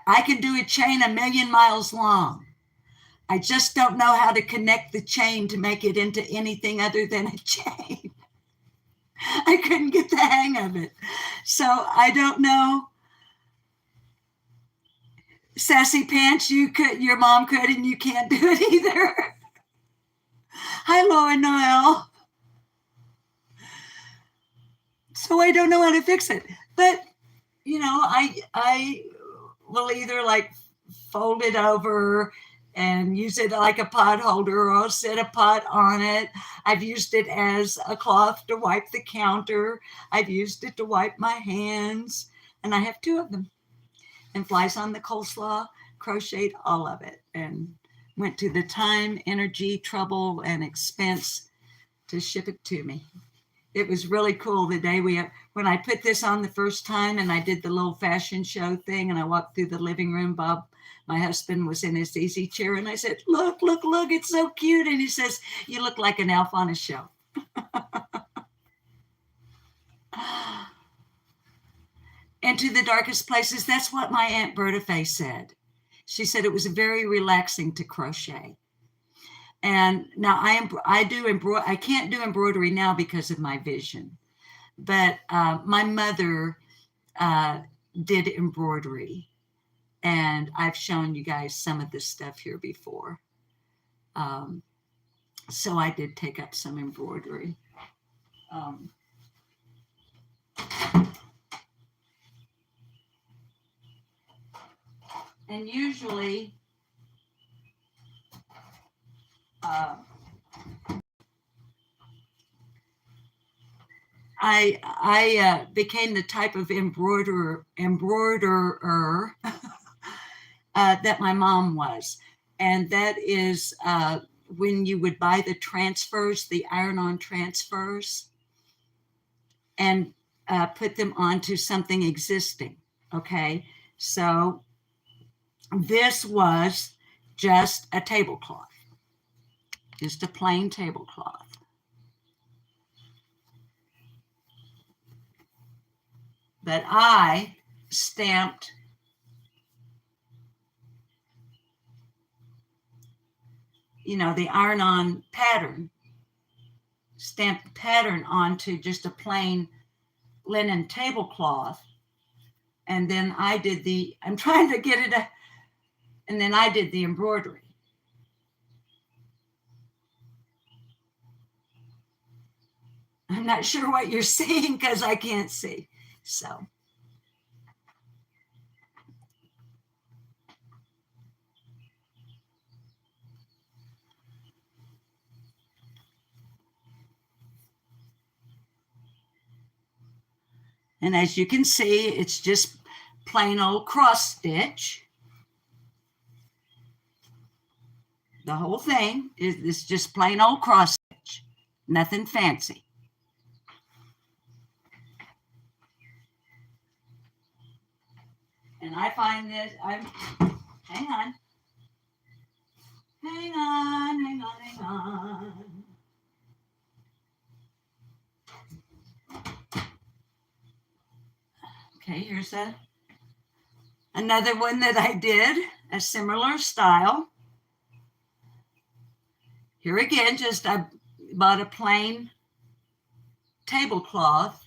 I can do a chain 1,000,000 miles long. I just don't know how to connect the chain to make it into anything other than a chain. I couldn't get the hang of it. So I don't know. Sassy Pants, you could, your mom could, and you can't do it either. Hi, Laura Noel. So I don't know how to fix it. But, you know, I will either like fold it over and use it like a pot holder, or I'll set a pot on it. I've used it as a cloth to wipe the counter. I've used it to wipe my hands, and I have two of them. And Flies on the Coleslaw crocheted all of it and went to the time, energy, trouble, and expense to ship it to me. It was really cool the day when I put this on the first time and I did the little fashion show thing and I walked through the living room. Bob, my husband, was in his easy chair and I said, look, it's so cute. And he says, you look like an elf on a show. Into the darkest places. That's what my Aunt Berta Fay said. She said it was very relaxing to crochet. And now I do embroider. I can't do embroidery now because of my vision, but my mother did embroidery, and I've shown you guys some of this stuff here before. So I did take up some embroidery. And usually, I became the type of embroiderer that my mom was. And that is when you would buy the transfers, the iron-on transfers, and put them onto something existing, okay? So this was just a tablecloth, just a plain tablecloth. But I stamped the iron-on pattern, stamped the pattern onto just a plain linen tablecloth. And then I did I'm trying to get it, and then I did the embroidery. I'm not sure what you're seeing because I can't see. So. And as you can see, it's just plain old cross stitch. The whole thing is just plain old cross stitch, nothing fancy. And I find that hang on. Hang on, hang on, hang on. Okay, here's another one that I did, a similar style. Here again, just I bought a plain tablecloth.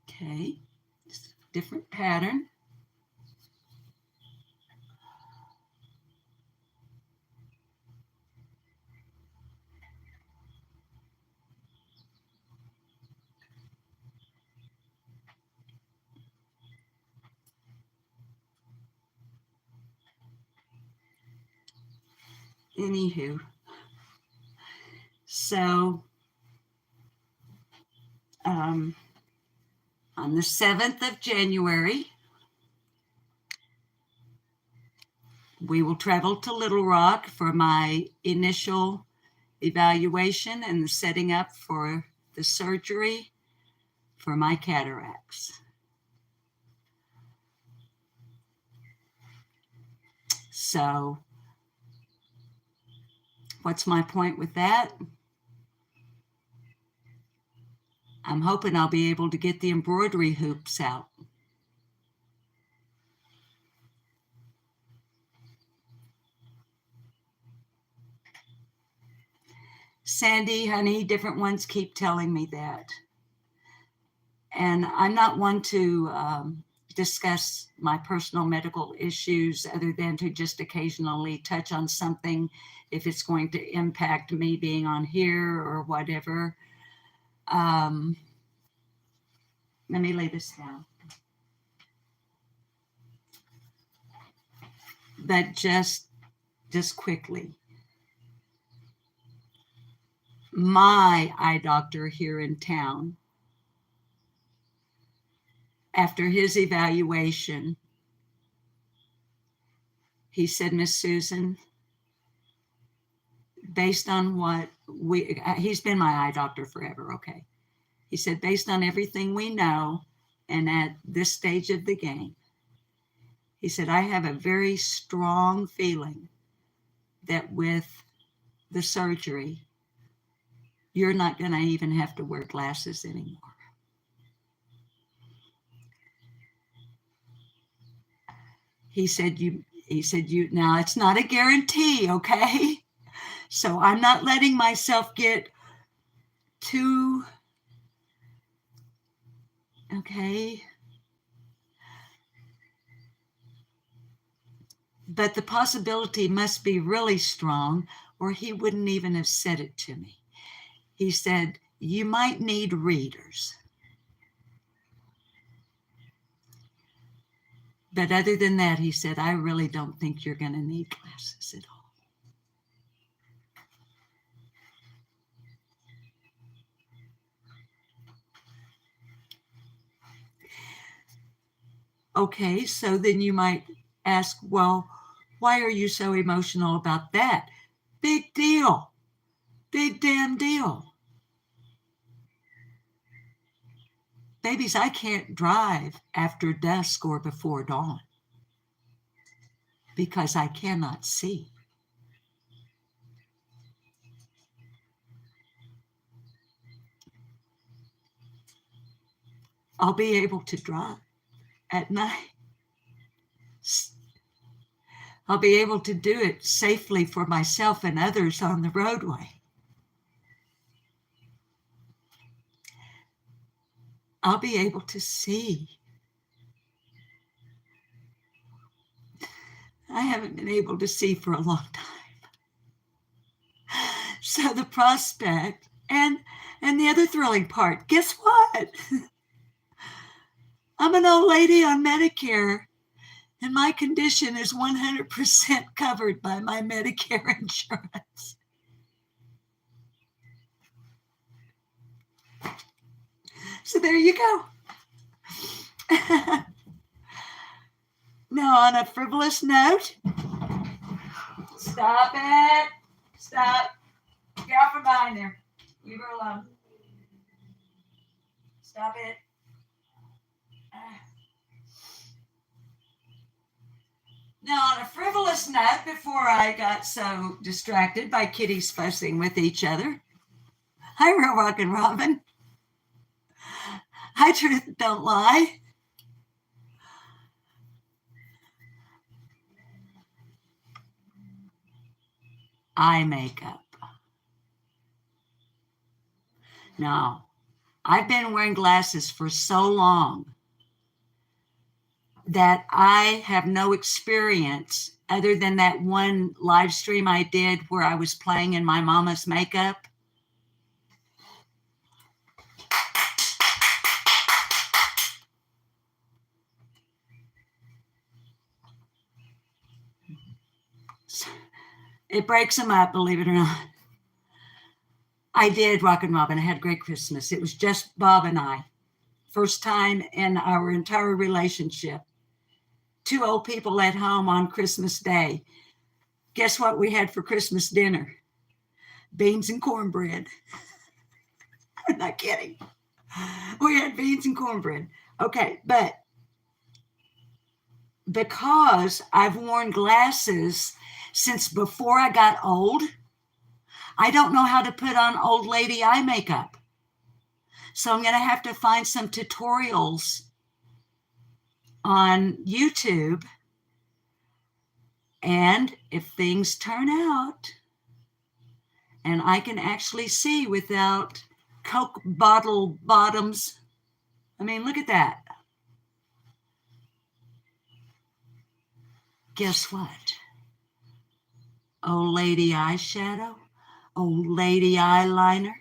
Okay, different pattern. Anywho, so on the 7th of January, we will travel to Little Rock for my initial evaluation and the setting up for the surgery for my cataracts. So, what's my point with that? I'm hoping I'll be able to get the embroidery hoops out. Sandy, honey, different ones keep telling me that. And I'm not one to discuss my personal medical issues other than to just occasionally touch on something if it's going to impact me being on here or whatever. Let me lay this down. But just quickly, my eye doctor here in town, after his evaluation, he said, Miss Susan, based on what he's been my eye doctor forever, okay? He said, based on everything we know and at this stage of the game, he said, I have a very strong feeling that with the surgery, you're not going to even have to wear glasses anymore. He said, now it's not a guarantee, okay? So I'm not letting myself get too, okay? But the possibility must be really strong, or he wouldn't even have said it to me. He said, you might need readers. But other than that, he said, I really don't think you're going to need glasses at all. Okay, so then you might ask, well, why are you so emotional about that? Big deal. Big damn deal. Babies, I can't drive after dusk or before dawn because I cannot see. I'll be able to drive at night. I'll be able to do it safely for myself and others on the roadway. I'll be able to see. I haven't been able to see for a long time. So the prospect and the other thrilling part, guess what? I'm an old lady on Medicare, and my condition is 100% covered by my Medicare insurance. So there you go. Now, on a frivolous note, Stop it. Stop. Get off from behind there. Leave her alone. Stop it. Now, on a frivolous note, before I got so distracted by kitties fussing with each other, hi, Real Rockin' Robin. Hi, Truth Don't Lie. Eye makeup. Now, I've been wearing glasses for so long that I have no experience other than that one live stream I did where I was playing in my mama's makeup. It breaks them up, believe it or not. I did, Rockin' Robin. I had a great Christmas. It was just Bob and I. First time in our entire relationship. 2 old people at home on Christmas Day. Guess what we had for Christmas dinner? Beans and cornbread. I'm not kidding. We had beans and cornbread. Okay, but because I've worn glasses since before I got old, I don't know how to put on old lady eye makeup. So I'm going to have to find some tutorials on YouTube. And if things turn out and I can actually see without Coke bottle bottoms, I mean, look at that. Guess what? Old lady eyeshadow, old lady eyeliner,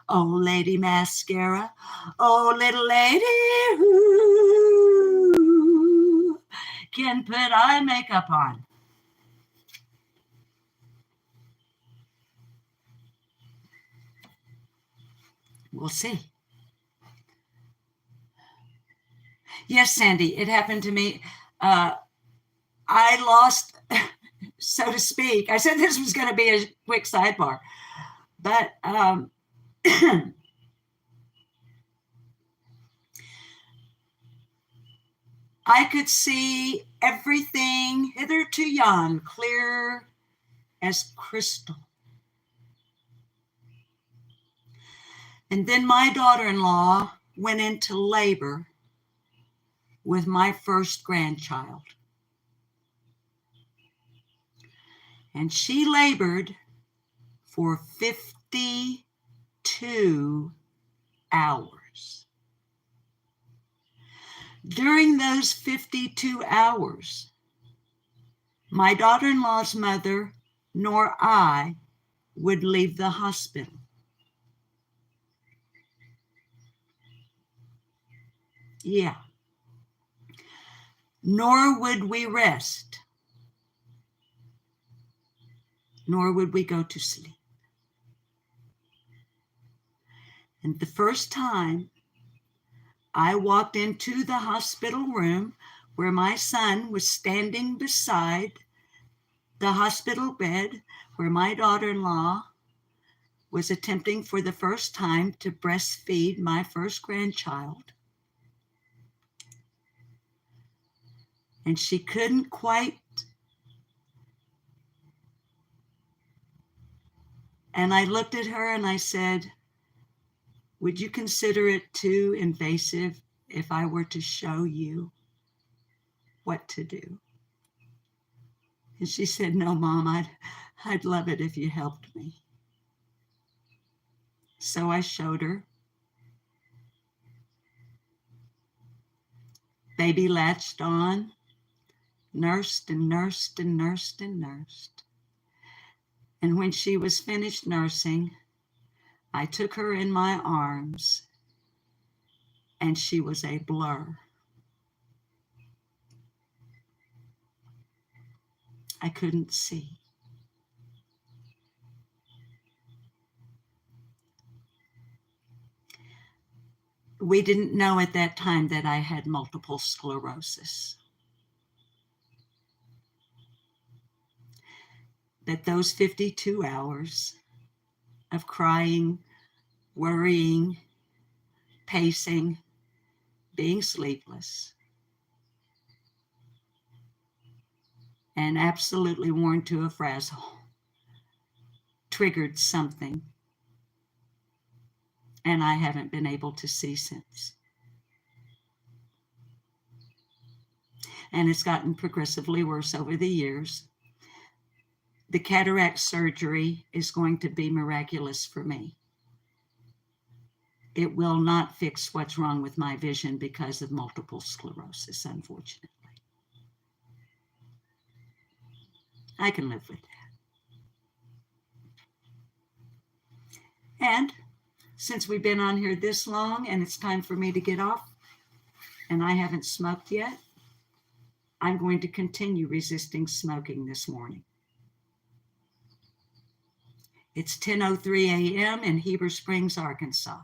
old lady mascara, oh, little lady who can put eye makeup on. We'll see. Yes, Sandy, it happened to me. I lost, so to speak. I said this was going to be a quick sidebar, but I could see everything hitherto young, clear as crystal. And then my daughter-in-law went into labor with my first grandchild. And she labored for 52 hours. During those 52 hours, my daughter-in-law's mother nor I would leave the hospital. Yeah. Nor would we rest. Nor would we go to sleep. And the first time I walked into the hospital room where my son was standing beside the hospital bed where my daughter-in-law was attempting for the first time to breastfeed my first grandchild. And she couldn't quite. And I looked at her and I said, would you consider it too invasive if I were to show you what to do? And she said, no, Mom, I'd love it if you helped me. So I showed her. Baby latched on, nursed and nursed and nursed and nursed. And when she was finished nursing, I took her in my arms and she was a blur. I couldn't see. We didn't know at that time that I had multiple sclerosis. that those 52 hours of crying, worrying, pacing, being sleepless, and absolutely worn to a frazzle triggered something, and I haven't been able to see since. And it's gotten progressively worse over the years. The cataract surgery is going to be miraculous for me. It will not fix what's wrong with my vision because of multiple sclerosis, unfortunately. I can live with that. And since we've been on here this long and it's time for me to get off, and I haven't smoked yet, I'm going to continue resisting smoking this morning. It's 10:03 a.m. in Heber Springs, Arkansas.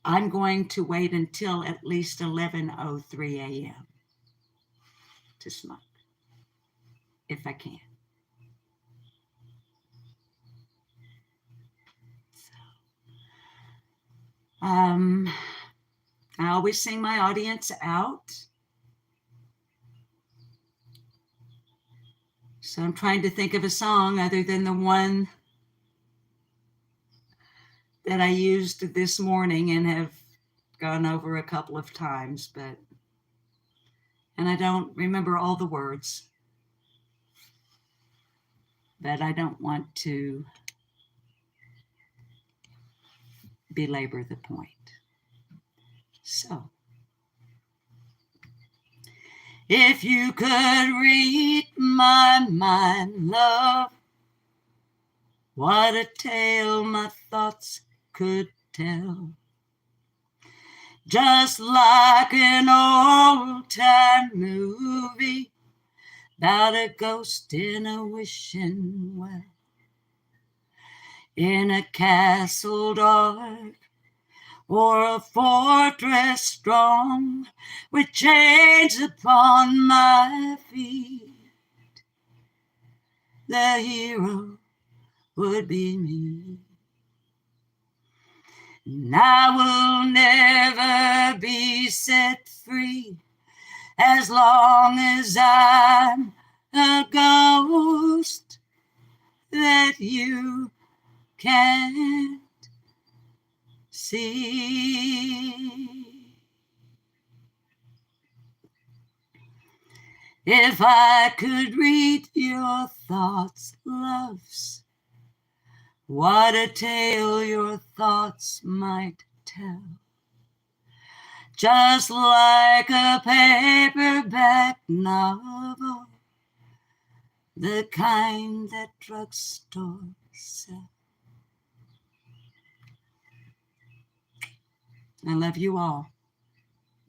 I'm going to wait until at least 11:03 a.m. to smoke, if I can. I always sing my audience out. So I'm trying to think of a song other than the one that I used this morning and have gone over a couple of times, and I don't remember all the words, but I don't want to belabor the point. So, if you could read my mind, love, what a tale my thoughts could tell. Just like an old-time movie about a ghost in a wishing well, in a castle dark or a fortress strong with chains upon my feet. The hero would be me. And I will never be set free as long as I'm a ghost that you can't see. If I could read your thoughts, loves, what a tale your thoughts might tell. Just like a paperback novel, the kind that drugstores sell. I love you all.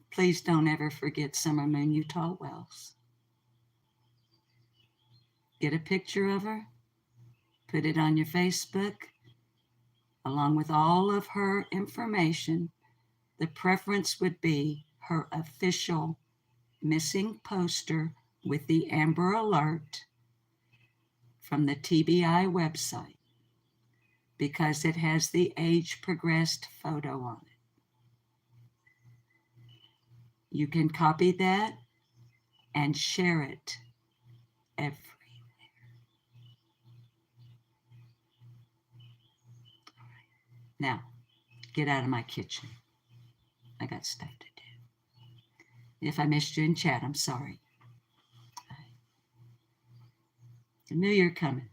Please don't ever forget Summer Moon Utah Wells. Get a picture of her, put it on your Facebook, along with all of her information. The preference would be her official missing poster with the Amber Alert from the TBI website, because it has the age progressed photo on it. You can copy that and share it everywhere. All right. Now, get out of my kitchen. I got stuff to do. If I missed you in chat, I'm sorry. I knew you were coming.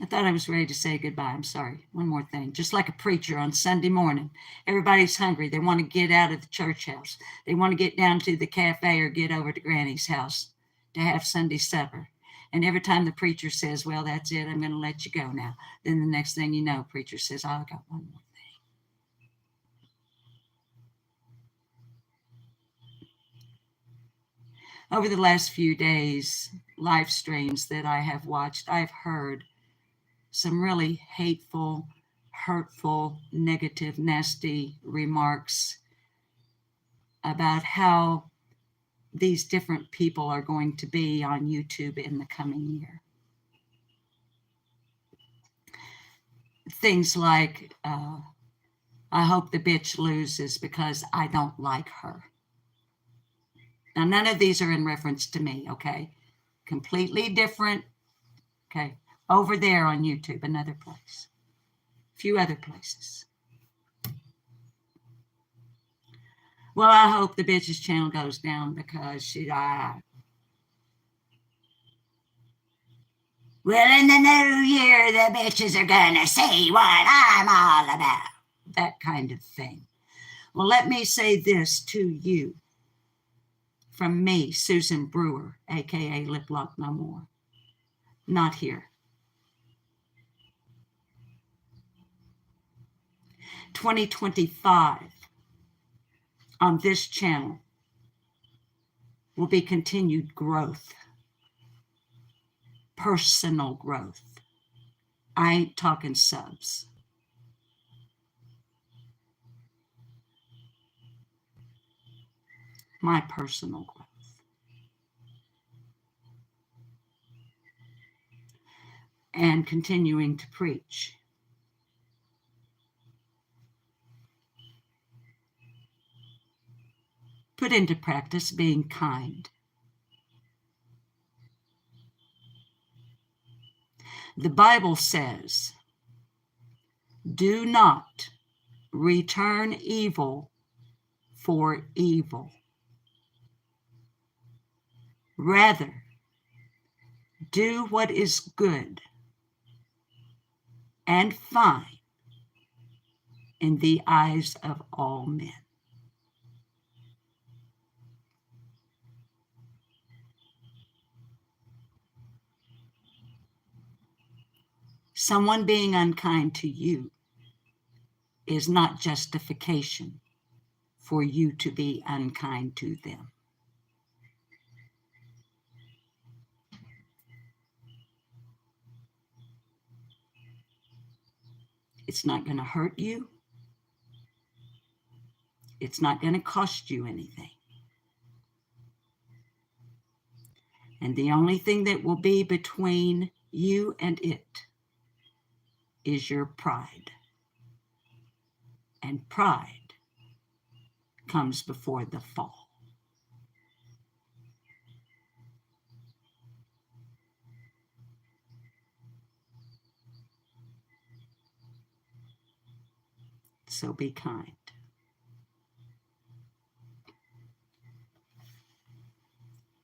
I thought I was ready to say goodbye. I'm sorry. One more thing. Just like a preacher on Sunday morning, everybody's hungry. They want to get out of the church house. They want to get down to the cafe or get over to Granny's house to have Sunday supper. And every time the preacher says, well, that's it, I'm going to let you go now. Then the next thing you know, preacher says, oh, I got one more thing. Over the last few days, live streams that I have watched, I've heard some really hateful, hurtful, negative, nasty remarks about how these different people are going to be on YouTube in the coming year. Things like, I hope the bitch loses because I don't like her. Now, none of these are in reference to me, okay? Completely different, okay? Over there on YouTube, another place. A few other places. Well, I hope the bitch's channel goes down because she died. Well, in the new year, the bitches are gonna see what I'm all about. That kind of thing. Well, let me say this to you. From me, Susan Brewer, aka Lip Lock No More. Not here. 2025 on this channel will be continued growth, personal growth. I ain't talking subs. My personal growth. And continuing to preach. Put into practice being kind. The Bible says, do not return evil for evil. Rather, do what is good and fine in the eyes of all men. Someone being unkind to you is not justification for you to be unkind to them. It's not going to hurt you. It's not going to cost you anything. And the only thing that will be between you and it is your pride. And pride comes before the fall. So be kind.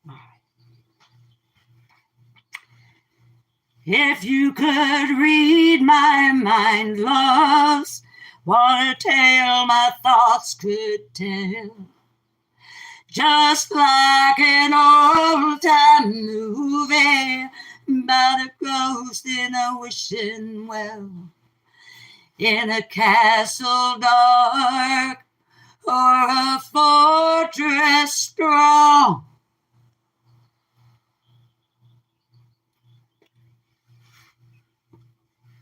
All right. If you could read my mind, loves, what a tale my thoughts could tell. Just like an old-time movie about a ghost in a wishing well. In a castle dark or a fortress strong,